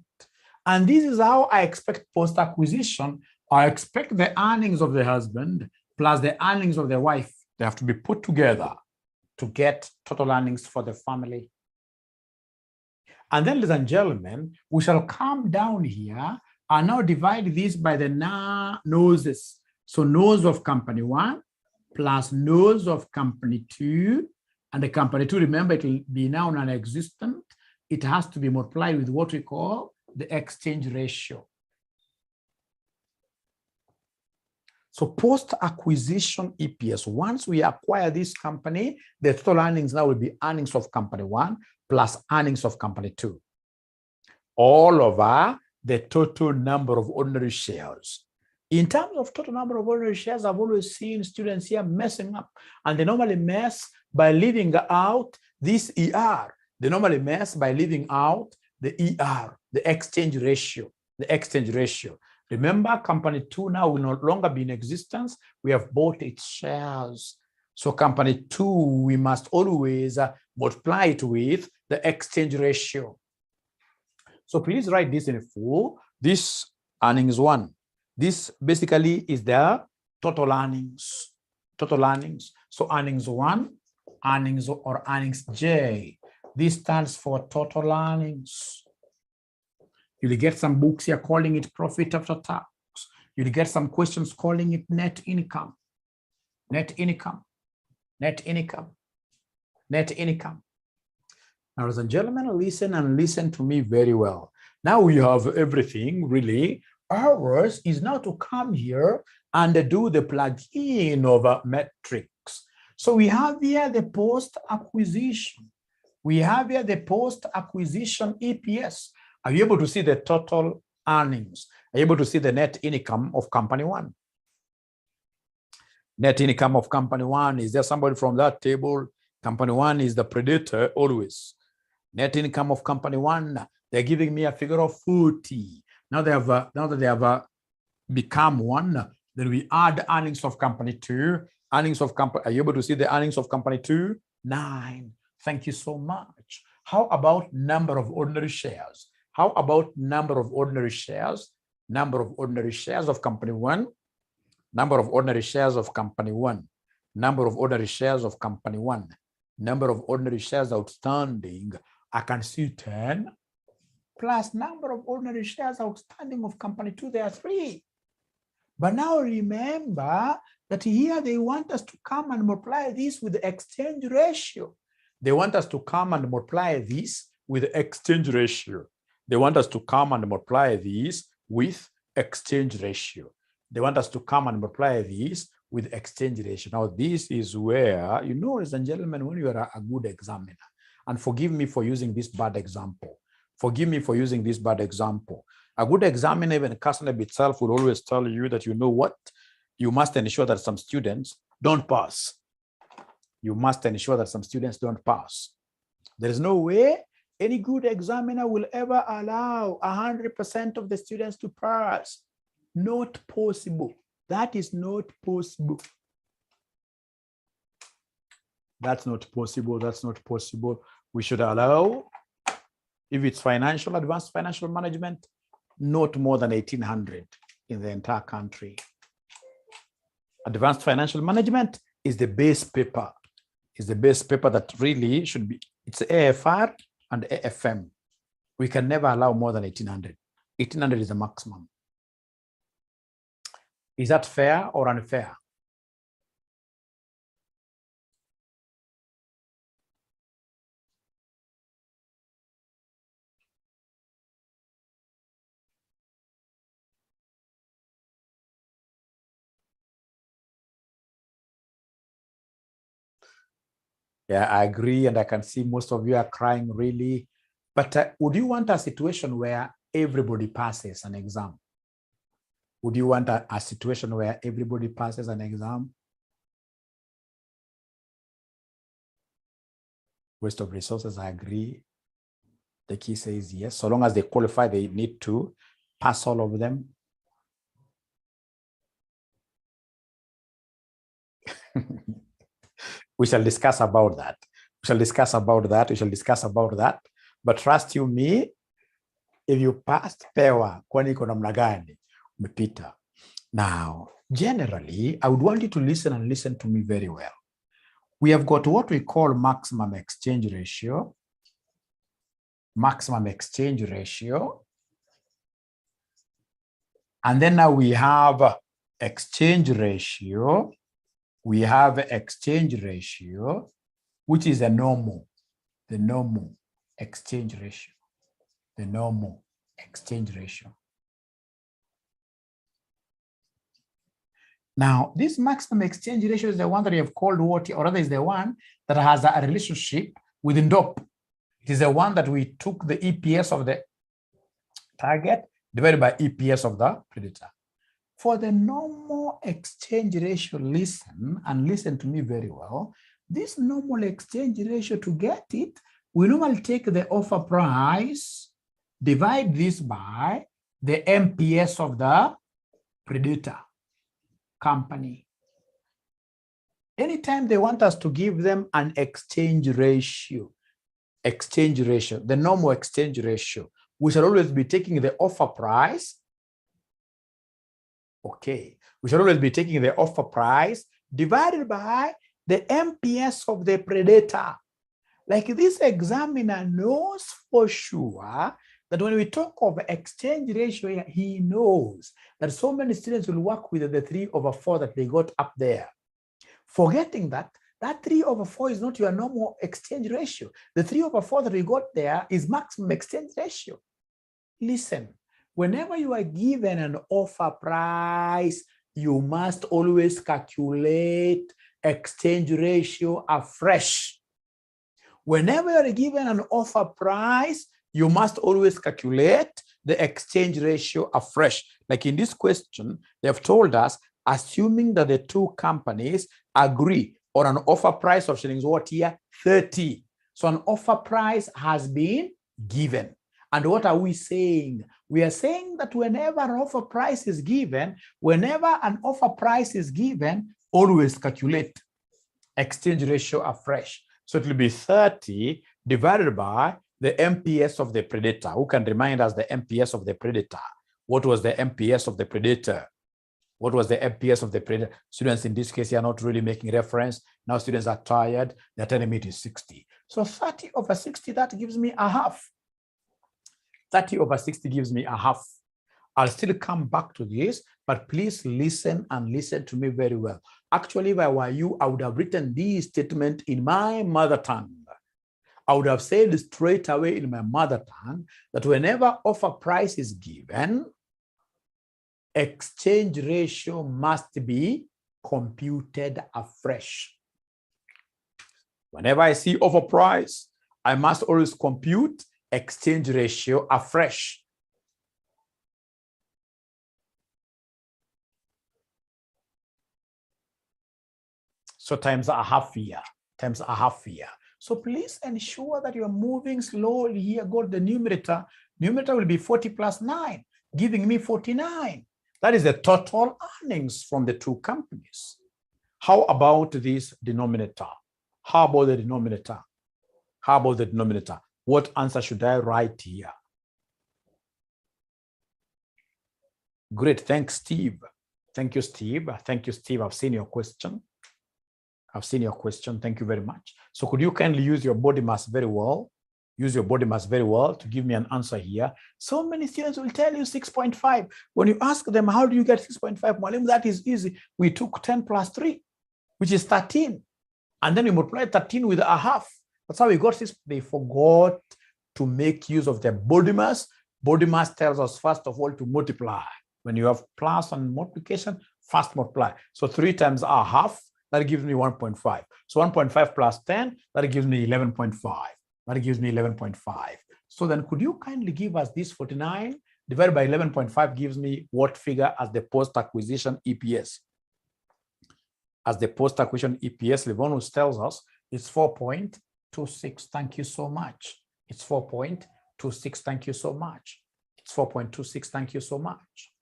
Speaker 1: And this is how I expect post-acquisition. I expect the earnings of the husband plus the earnings of the wife. They have to be put together to get total earnings for the family. And then, ladies and gentlemen, we shall come down here and now divide this by the noses. So nose of company 1 plus nose of company 2. And the company 2, remember, it will be now non-existent. It has to be multiplied with what we call the exchange ratio. So post-acquisition EPS, once we acquire this company, the total earnings now will be earnings of company 1 plus earnings of company 2. All over the total number of ordinary shares. In terms of total number of ordinary shares, I've always seen students here messing up. And they normally mess by leaving out this ER. They normally mess by leaving out the ER, the exchange ratio. The exchange ratio. Remember, company 2 now will no longer be in existence. We have bought its shares. So company 2, we must always multiply it with the exchange ratio. So please write this in full. This earnings 1. This basically is the total earnings. Total earnings. So earnings 1, earnings or earnings J. This stands for total earnings. You'll get some books here calling it profit after tax. You'll get some questions calling it net income. Net income. Net income. Net income. Now, ladies and gentlemen, listen and listen to me very well. Now we have everything really. Ours is now to come here and do the plug-in of metrics. So we have here the post-acquisition. We have here the post-acquisition EPS. Are you able to see the total earnings? Are you able to see the net income of company 1? Net income of company 1. Is there somebody from that table? Company 1 is the predator always. Net income of company 1. They're giving me a figure of 40. Now that they have become 1, then we add earnings of company 2. Earnings of company. Are you able to see the earnings of company 2? 9. Thank you so much. How about number of ordinary shares? How about number of ordinary shares? Number of ordinary shares of company 1. Number of ordinary shares of company 1. Number of ordinary shares of company 1. Number of ordinary shares outstanding. I can see 10 plus number of ordinary shares outstanding of company 2. There are 3. But now remember that here they want us to come and multiply this with the exchange ratio. They want us to come and multiply this with the exchange ratio. They want us to come and multiply this with exchange ratio. They want us to come and multiply this with exchange ratio. Now, this is where, you know, ladies and gentlemen, when you are a good examiner, and forgive me for using this bad example. Forgive me for using this bad example. A good examiner, even CASNEB itself, will always tell you that, you know what, you must ensure that some students don't pass. You must ensure that some students don't pass. There is no way any good examiner will ever allow 100% of the students to pass. Not possible. That is not possible. That's not possible. That's not possible. We should allow, if it's financial, advanced financial management, not more than 1,800 in the entire country. Advanced financial management is the base paper. Is the base paper that really should be, it's AFR and AFM. We can never allow more than 1,800. 1,800 is the maximum. Is that fair or unfair? Yeah, I agree. And I can see most of you are crying really. But would you want a situation where everybody passes an exam? Would you want a situation where everybody passes an exam? Waste of resources, I agree. The key says yes. So long as they qualify, they need to pass all of them. We shall discuss about that. We shall discuss about that. We shall discuss about that. But trust you me, if you passed, pewa, kwani iko namna gani? Umepita. Now, generally, I would want you to listen and listen to me very well. We have got what we call maximum exchange ratio. Maximum exchange ratio. And then now we have exchange ratio. We have exchange ratio, which is the normal exchange ratio. The normal exchange ratio. Now, this maximum exchange ratio is the one that we have called what, or rather is the one that has a relationship with NDOP. It is the one that we took the EPS of the target divided by EPS of the predator. For the normal exchange ratio, listen and listen to me very well. This normal exchange ratio, to get it, we normally take the offer price, divide this by the MPS of the predator company. Anytime they want us to give them an exchange ratio, the normal exchange ratio, we shall always be taking the offer price. Okay, we shall always be taking the offer price divided by the MPS of the predator. Like this examiner knows for sure that when we talk of exchange ratio, he knows that so many students will work with the 3/4 that they got up there, forgetting that 3/4 is not your normal exchange ratio. The 3/4 that we got there is maximum exchange ratio. Listen, whenever you are given an offer price, you must always calculate exchange ratio afresh. Whenever you are given an offer price, you must always calculate the exchange ratio afresh. Like in this question, they have told us, assuming that the two companies agree on an offer price of shillings what here? 30. So an offer price has been given. And what are we saying? We are saying that whenever an offer price is given, always calculate exchange ratio afresh. So it will be 30 divided by the MPS of the predator. Who can remind us the MPS of the predator? What was the MPS of the predator? What was the MPS of the predator? Students in this case are not really making reference. Now students are tired. They're telling me it is 60. So 30/60, that gives me a half. 30/60 gives me a half. I'll still come back to this, but please listen and listen to me very well. Actually, if I were you, I would have written this statement in my mother tongue. I would have said straight away in my mother tongue that whenever offer price is given, exchange ratio must be computed afresh. Whenever I see offer price, I must always compute exchange ratio afresh. So times a half year, So please ensure that you're moving slowly here. Go to the numerator. Numerator will be 40 plus 9, giving me 49. That is the total earnings from the two companies. How about this denominator? How about the denominator? What answer should I write here? Great, thanks, Steve. Thank you, Steve. I've seen your question. Thank you very much. So could you kindly use your body mass very well? To give me an answer here. So many students will tell you 6.5. When you ask them, how do you get 6.5? Mwalimu, that is easy. We took 10 plus 3, which is 13. And then we multiply 13 with a half. That's how we got this. They forgot to make use of their body mass. Body mass tells us, first of all, to multiply. When you have plus and multiplication, first multiply. So 3 times a half, that gives me 1.5. So 1.5 plus 10, that gives me 11.5. So then could you kindly give us this 49 divided by 11.5 gives me what figure as the post-acquisition EPS? As the post-acquisition EPS, Livonus tells us it's 4.26. Thank you so much. It's 4.26. Thank you so much. It's 4.26. Thank you so much.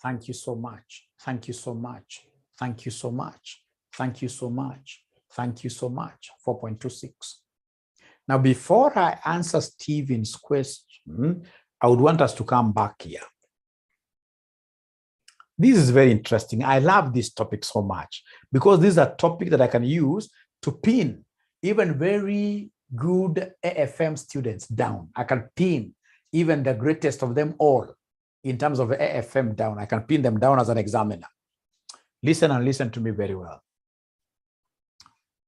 Speaker 1: Thank you so much. Thank you so much. Thank you so much. Thank you so much. Thank you so much. 4.26. Now, before I answer Stephen's question, I would want us to come back here. This is very interesting. I love this topic so much because this is a topic that I can use to pin even very good AFM students down. I can pin even the greatest of them all in terms of AFM down. I can pin them down as an examiner. Listen and listen to me very well.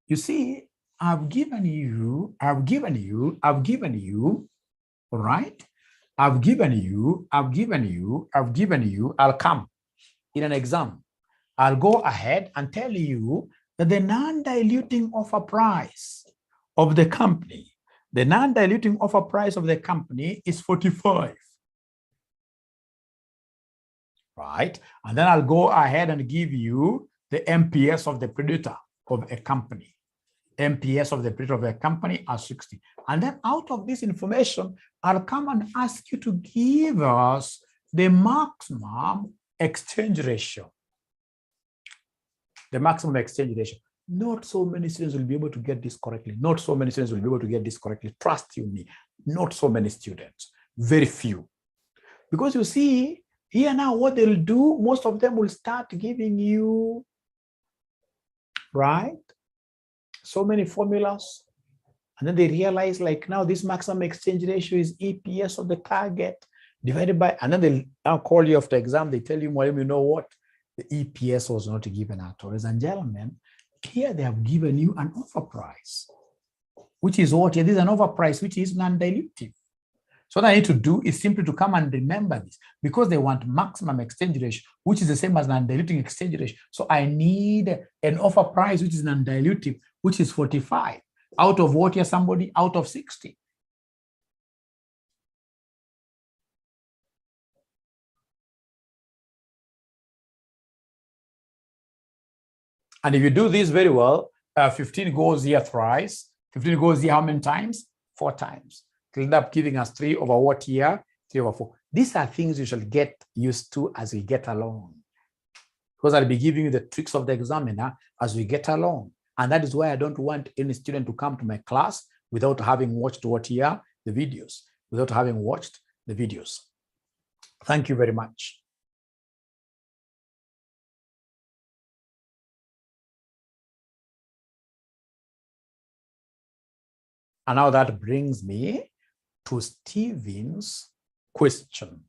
Speaker 1: You see, I've given you, all right? I'll come in an exam. I'll go ahead and tell you that the non-diluting offer price of the company, is 45. Right? And then I'll go ahead and give you the MPS of the predator of a company. MPS of the predator of a company are 60. And then out of this information, I'll come and ask you to give us the maximum exchange ratio. The maximum exchange ratio. Not so many students will be able to get this correctly. Not so many students will be able to get this correctly. Trust you me. Not so many students. Very few. Because you see, here now what they'll do, most of them will start giving you, right, so many formulas. And then they realize, like, now this maximum exchange ratio is EPS of the target divided by, and then they'll now call you after exam. They tell you, well, you know what? The EPS was not given at all. Ladies and gentlemen, here they have given you an offer price, which is what? This is an offer price, which is non-dilutive. So what I need to do is simply to come and remember this, because they want maximum exchange ratio, which is the same as non-diluting exchange ratio. So I need an offer price, which is non-dilutive, which is 45. Out of what here, somebody? Out of 60. And if you do this very well, 15 goes here thrice. 15 goes here how many times? 4 times. It'll end up giving us 3 over what here? 3 over 4. These are things you shall get used to as we get along. Because I'll be giving you the tricks of the examiner as we get along. And that is why I don't want any student to come to my class without having watched what here? The videos. Without having watched the videos. Thank you very much. And now that brings me to Stephen's question.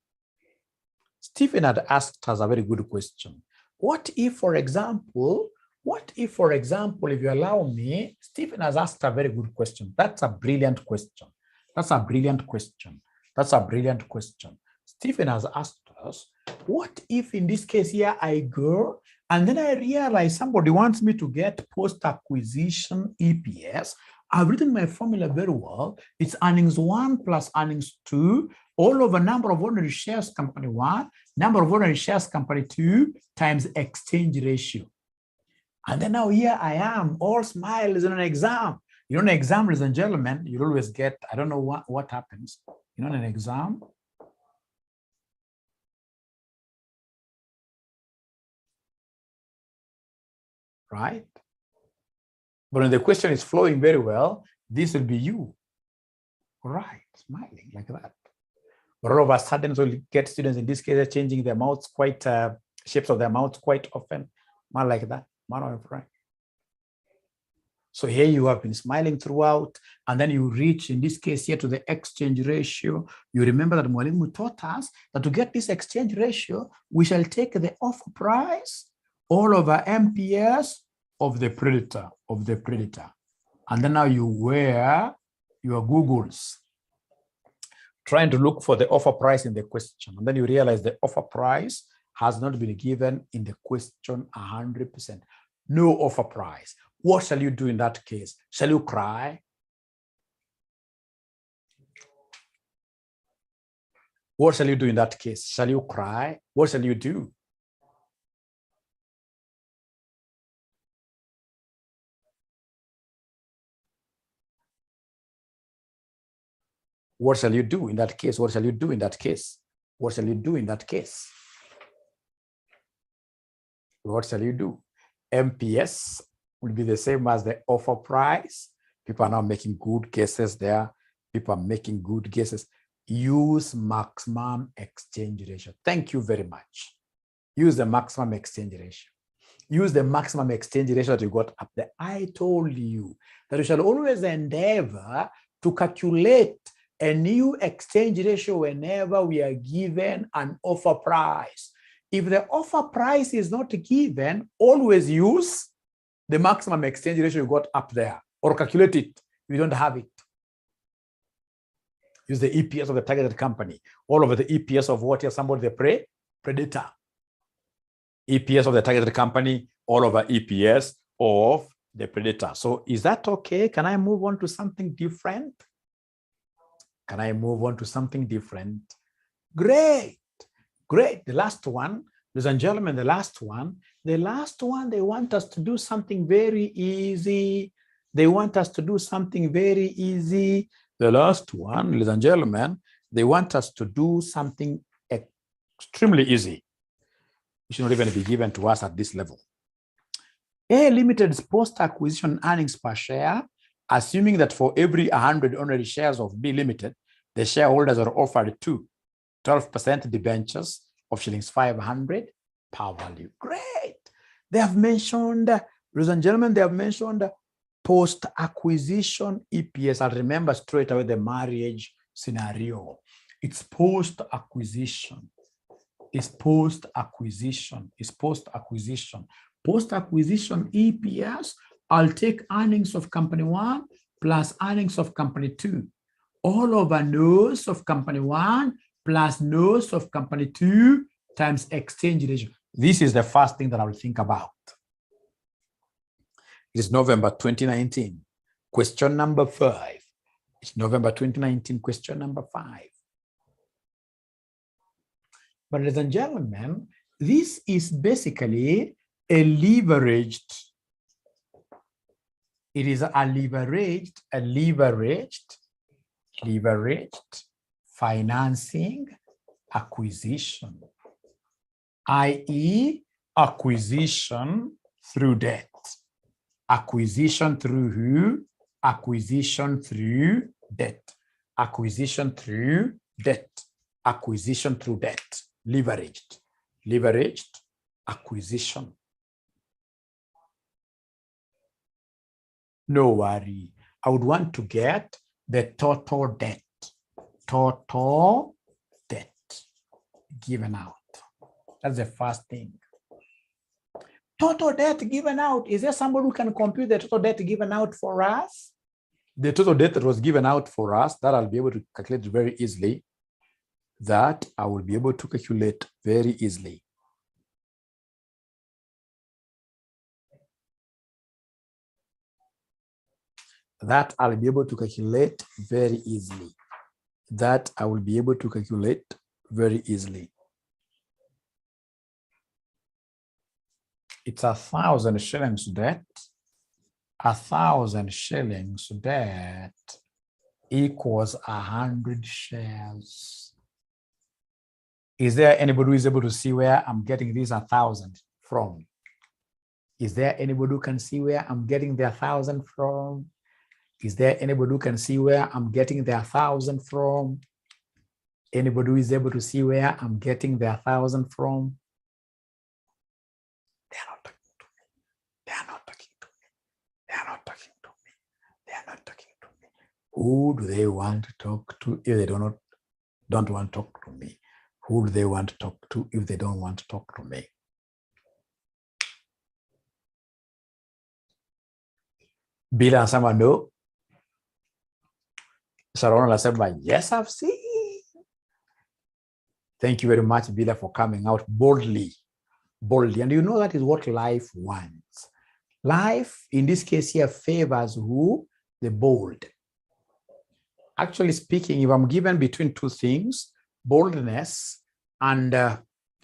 Speaker 1: Stephen had asked us a very good question. What if, for example, if you allow me, Stephen has asked a very good question. That's a brilliant question. That's a brilliant question. That's a brilliant question. Stephen has asked us, what if in this case here I go and then I realize somebody wants me to get post-acquisition EPS. I've written my formula very well. It's earnings 1 plus earnings 2 all over number of ordinary shares company 1, number of ordinary shares company 2 times exchange ratio. And then now here I am, all smiles in an exam. You know, in an exam, ladies and gentlemen, you'll always get, I don't know what happens. You know, in an exam, right? But when the question is flowing very well, this will be you, right? Smiling like that. But all of a sudden, so you get students in this case changing their mouths quite, shapes of their mouths quite often, man like that, man right. So here you have been smiling throughout, and then you reach, in this case here, to the exchange ratio. You remember that Mwalimu taught us that to get this exchange ratio, we shall take the offer price all over MPS of the predator, And then now you wear your Googles, trying to look for the offer price in the question. And then you realize the offer price has not been given in the question 100%. No offer price. What shall you do in that case? Shall you cry? What shall you do in that case? Shall you cry? What shall you do? What shall you do in that case? What shall you do in that case? What shall you do in that case? What shall you do? MPS will be the same as the offer price. People are now making good guesses there. People are making good guesses. Use maximum exchange ratio. Thank you very much. Use the maximum exchange ratio. Use the maximum exchange ratio that you got up there. I told you that you shall always endeavor to calculate a new exchange ratio whenever we are given an offer price. If the offer price is not given, always use the maximum exchange ratio you got up there, or calculate it if you don't have it. Use the EPS of the targeted company, all over the EPS of what? Somebody the predator. EPS of the targeted company, all over EPS of the predator. So is that okay? Can I move on to something different? Can I move on to something different? Great, great. The last one, ladies and gentlemen, the last one, they want us to do something very easy. They want us to do something very easy. The last one, ladies and gentlemen, they want us to do something extremely easy. It should not even be given to us at this level. A Limited's post-acquisition earnings per share, assuming that for every 100 ordinary shares of B Limited, the shareholders are offered 12% debentures of sh500 per value. Great. They have mentioned, ladies and gentlemen, they have mentioned post-acquisition EPS. I'll remember straight away the marriage scenario. It's post-acquisition. It's post-acquisition. It's post-acquisition. Post-acquisition EPS, I'll take earnings of company 1 plus earnings of company 2. All over nose of company 1 plus nose of company 2 times exchange ratio. This is the first thing that I will think about. It is November 2019. Question number 5. It's November 2019, question number 5. But ladies and gentlemen, this is basically a leveraged, it is a leveraged financing acquisition, i.e. acquisition through debt. Acquisition through who? Acquisition through debt. Acquisition through debt. Acquisition through debt. Leveraged. Leveraged acquisition. No worry. I would want to get the total debt. Total debt given out. That's the first thing. Total debt given out. Is there somebody who can compute the total debt given out for us? The total debt that was given out for us, that I'll be able to calculate very easily. That I will be able to calculate very easily. That I'll be able to calculate very easily. That I will be able to calculate very easily. It's 1,000 shillings debt. 1,000 shillings debt equals 100 shares. Is there anybody who is able to see where I'm getting this 1,000 from? Is there anybody who can see where I'm getting the 1,000 from? Is there anybody who can see where I'm getting the 1,000 from? Anybody who is able to see where I'm getting the 1,000 from? They are not talking to me. They are not talking to me. They are not talking to me. They are not talking to me. Who do they want to talk to if they don't want to talk to me? Who do they want to talk to if they don't want to talk to me? Bila anasema no. Sharon anasema yes, I've seen. Thank you very much, Bila, for coming out boldly. Boldly. And you know that is what life wants. Life, in this case here, favors who? The bold. Actually speaking, if I'm given between two things, boldness and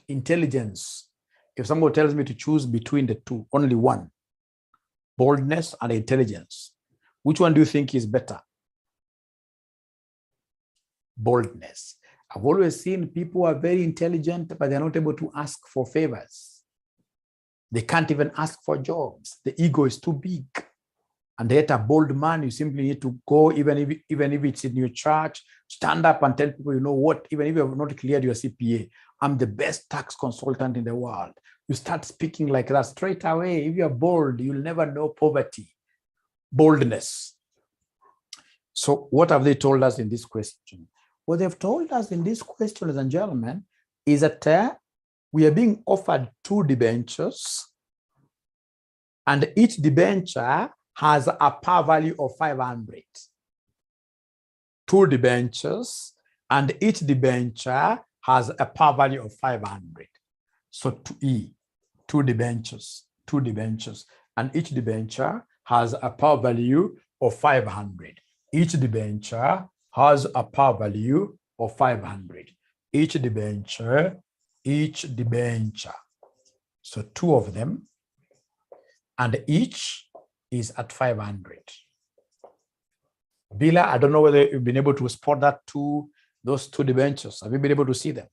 Speaker 1: intelligence, if someone tells me to choose between the two, only one, boldness and intelligence, which one do you think is better? Boldness. I've always seen people who are very intelligent, but they're not able to ask for favors. They can't even ask for jobs. The ego is too big. And yet a bold man, you simply need to go, even if it's in your church, stand up and tell people, you know what, even if you have not cleared your CPA, I'm the best tax consultant in the world. You start speaking like that straight away. If you're bold, you'll never know poverty. Boldness. So what have they told us in this question? What they've told us in this question, ladies and gentlemen, is that we are being offered 2 debentures, and each debenture has a par value of 500. 2 debentures, and each debenture has a par value of 500. So 2 debentures, and each debenture has a par value of 500. Each debenture has a par value of 500. Each debenture. So 2 of them, and each is at 500. Bila, I don't know whether you've been able to spot those 2 debentures. Have you been able to see them?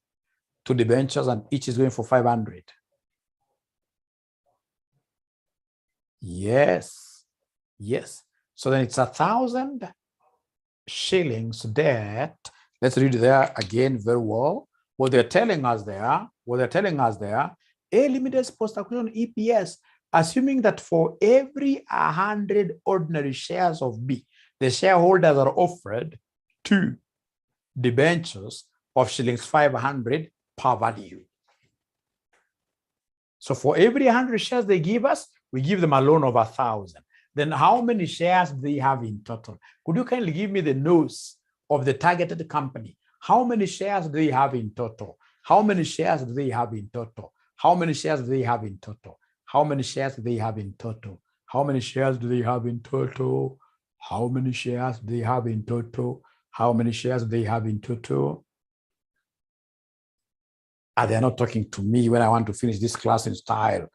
Speaker 1: 2 debentures, and each is going for 500. Yes. Yes. So then it's 1,000 shillings debt. Let's read there again very well. What they're telling us there, A Limited's post-acquisition EPS, assuming that for every 100 ordinary shares of B, the shareholders are offered 2 debentures of shillings 500 per value. So for every 100 shares they give us, we give them a loan of 1,000. Then how many shares do they have in total? Could you kindly give me the nose of the targeted company? How many shares do they have in total? How many shares do they have in total? How many shares do they have in total? How many shares do they have in total? How many shares do they have in total? How many shares do they have in total? How many shares do they have in total? They're not talking to me when I want to finish this class in style.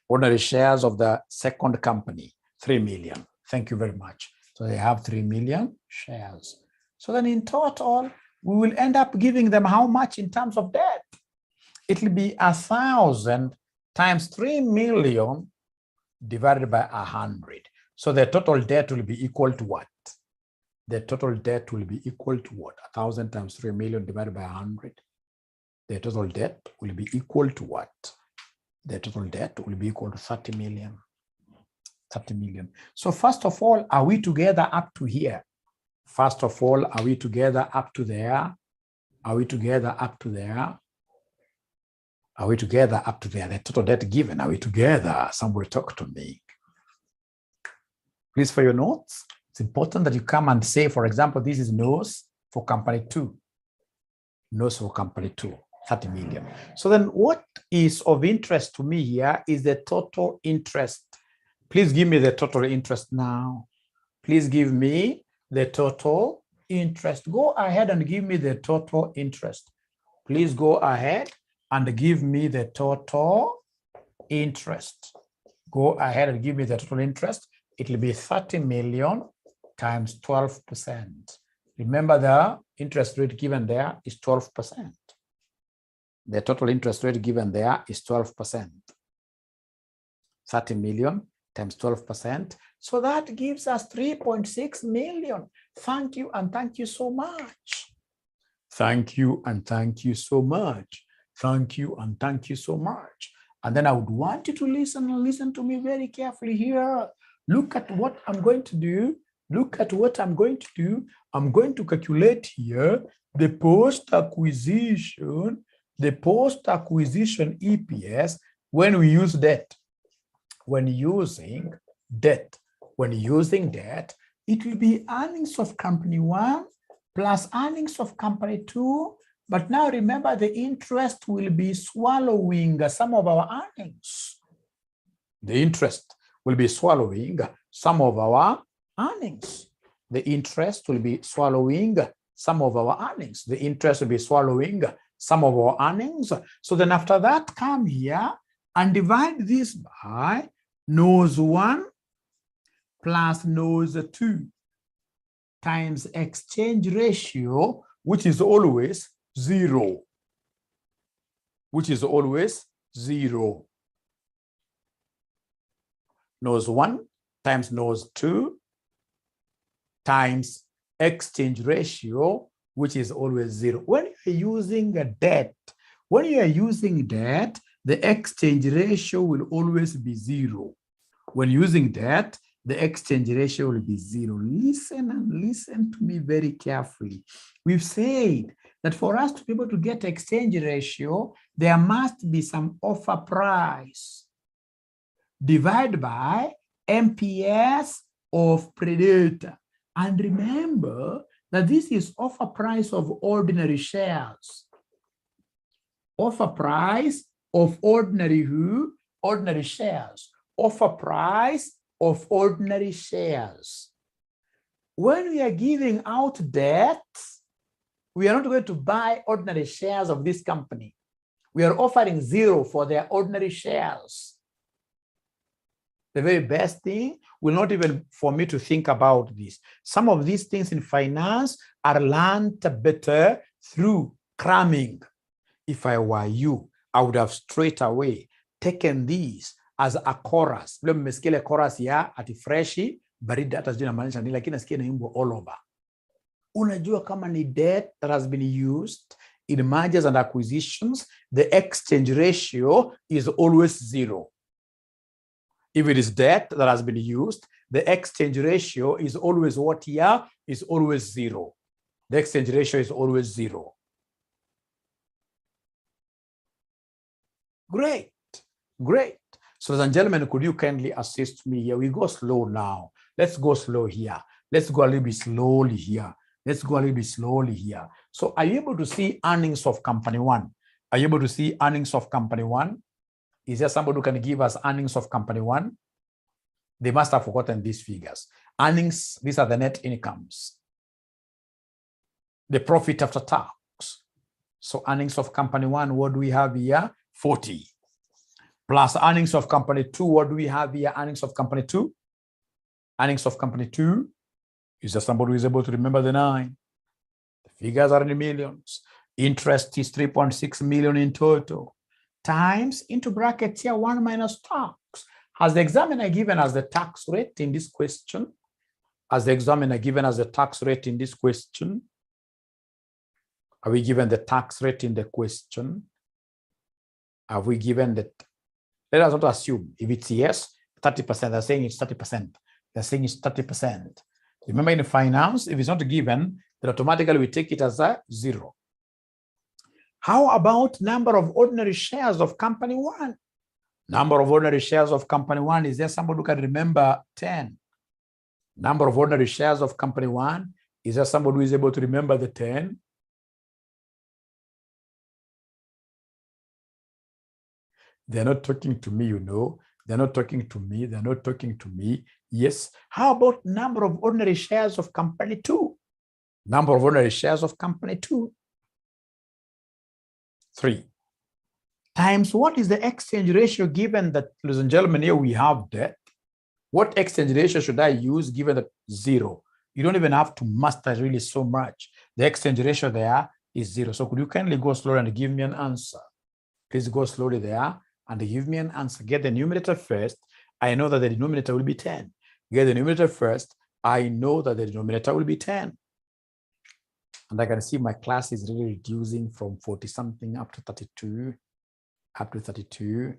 Speaker 1: Ordinary shares of the second company, 3 million. Thank you very much. So they have 3 million shares. So then in total, we will end up giving them how much in terms of debt? It will be 1,000 times 3 million divided by 100. So the total debt will be equal to what? The total debt will be equal to what? 1,000 times 3 million divided by 100. The total debt will be equal to what? The total debt will be equal to 30 million. 30 million. So first of all, are we together up to here? First of all, are we together up to there? Are we together up to there? Are we together up to there? The total debt given, are we together? Somebody talk to me. Please, for your notes, it's important that you come and say, for example, this is nose for company 2. Nose for company 2, 30 million. So then what is of interest to me here is the total interest. Please give me the total interest now. Please give me the total interest. Go ahead and give me the total interest. Please go ahead and give me the total interest. Go ahead and give me the total interest. It will be 30 million times 12%. Remember the interest rate given there is 12%. The total interest rate given there is 12%. 30 million times 12%. So that gives us 3.6 million. Thank you and thank you so much. Thank you and thank you so much. Thank you and thank you so much. And then I would want you to listen and listen to me very carefully here. Look at what I'm going to do. Look at what I'm going to do. I'm going to calculate here the post-acquisition EPS when we use debt. When using debt, it will be earnings of company 1 plus earnings of company 2. But now remember, the interest will be swallowing some of our earnings. The interest will be swallowing some of our earnings. The interest will be swallowing some of our earnings. The interest will be swallowing some of our earnings. So then after that, come here and divide this by nose 1 plus nose 2 times exchange ratio, which is always 0. Which is always 0. Nose 1 times nose 2 times exchange ratio, which is always 0. When you're using a debt, the exchange ratio will always be 0. When using debt, the exchange ratio will be 0. Listen and listen to me very carefully. We've said that for us to be able to get exchange ratio, there must be some offer price divided by MPS of predator. And remember that this is offer price of ordinary shares. Offer price of ordinary shares. Offer price of ordinary shares. When we are giving out debt, we are not going to buy ordinary shares of this company. We are offering 0 for their ordinary shares. The very best thing will not even for me to think about this. Some of these things in finance are learned better through cramming. If I were you, I would have straight away taken these as a chorus. Vile mmesikia ile chorus ya ati freshi, baridi hata sijui inamaanisha nini, lakini nasikia inaimba all over. Unajua kama ni debt that has been used in mergers and acquisitions, the exchange ratio is always zero. If it is debt that has been used, the exchange ratio is always what here? Is always zero. The exchange ratio is always zero. Great, great. So ladies and gentlemen, could you kindly assist me here? We go slow now. Let's go slow here. Let's go a little bit slowly here. Let's go a little bit slowly here. So are you able to see earnings of company one? Are you able to see earnings of company one? Is there somebody who can give us earnings of company one? They must have forgotten these figures. Earnings, these are the net incomes. The profit after tax. So earnings of company one, what do we have here? 40. Plus earnings of company two, what do we have here? Earnings of company two. Earnings of company two. Is there somebody who is able to remember the 9? The figures are in the millions. Interest is 3.6 million in total. Times into brackets here 1 minus tax. Has the examiner given us the tax rate in this question? Has the examiner given us the tax rate in this question? Are we given the tax rate in the question? Have we given that? Let us not assume. If it's yes, 30%, they're saying it's 30%. They're saying it's 30%. Remember in finance, if it's not given, then automatically we take it as a 0. How about number of ordinary shares of company one? Number of ordinary shares of company one, is there somebody who can remember 10? Number of ordinary shares of company one, is there somebody who is able to remember the 10? They're not talking to me, you know. They're not talking to me. They're not talking to me. Yes. How about number of ordinary shares of company two? Number of ordinary shares of company two. 3. Times what is the exchange ratio given that, ladies and gentlemen, here we have debt? What exchange ratio should I use given that 0? You don't even have to master really so much. The exchange ratio there is 0. So could you kindly go slowly and give me an answer? Please go slowly there and give me an answer. Get the numerator first. I know that the denominator will be 10. Get the numerator first. I know that the denominator will be 10. And I can see my class is really reducing from 40-something up to 32. Up to 32.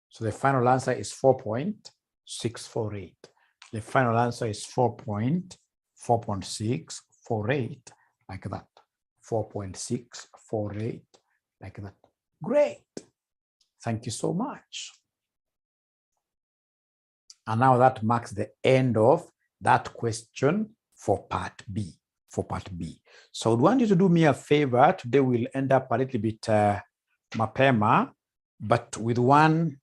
Speaker 1: So the final answer is 4.648. The final answer is 4.648, like that. 4.648, like that. Great. Thank you so much. And now that marks the end of that question for part B. So I would want you to do me a favor. Today we'll end up a little bit mapema, but with one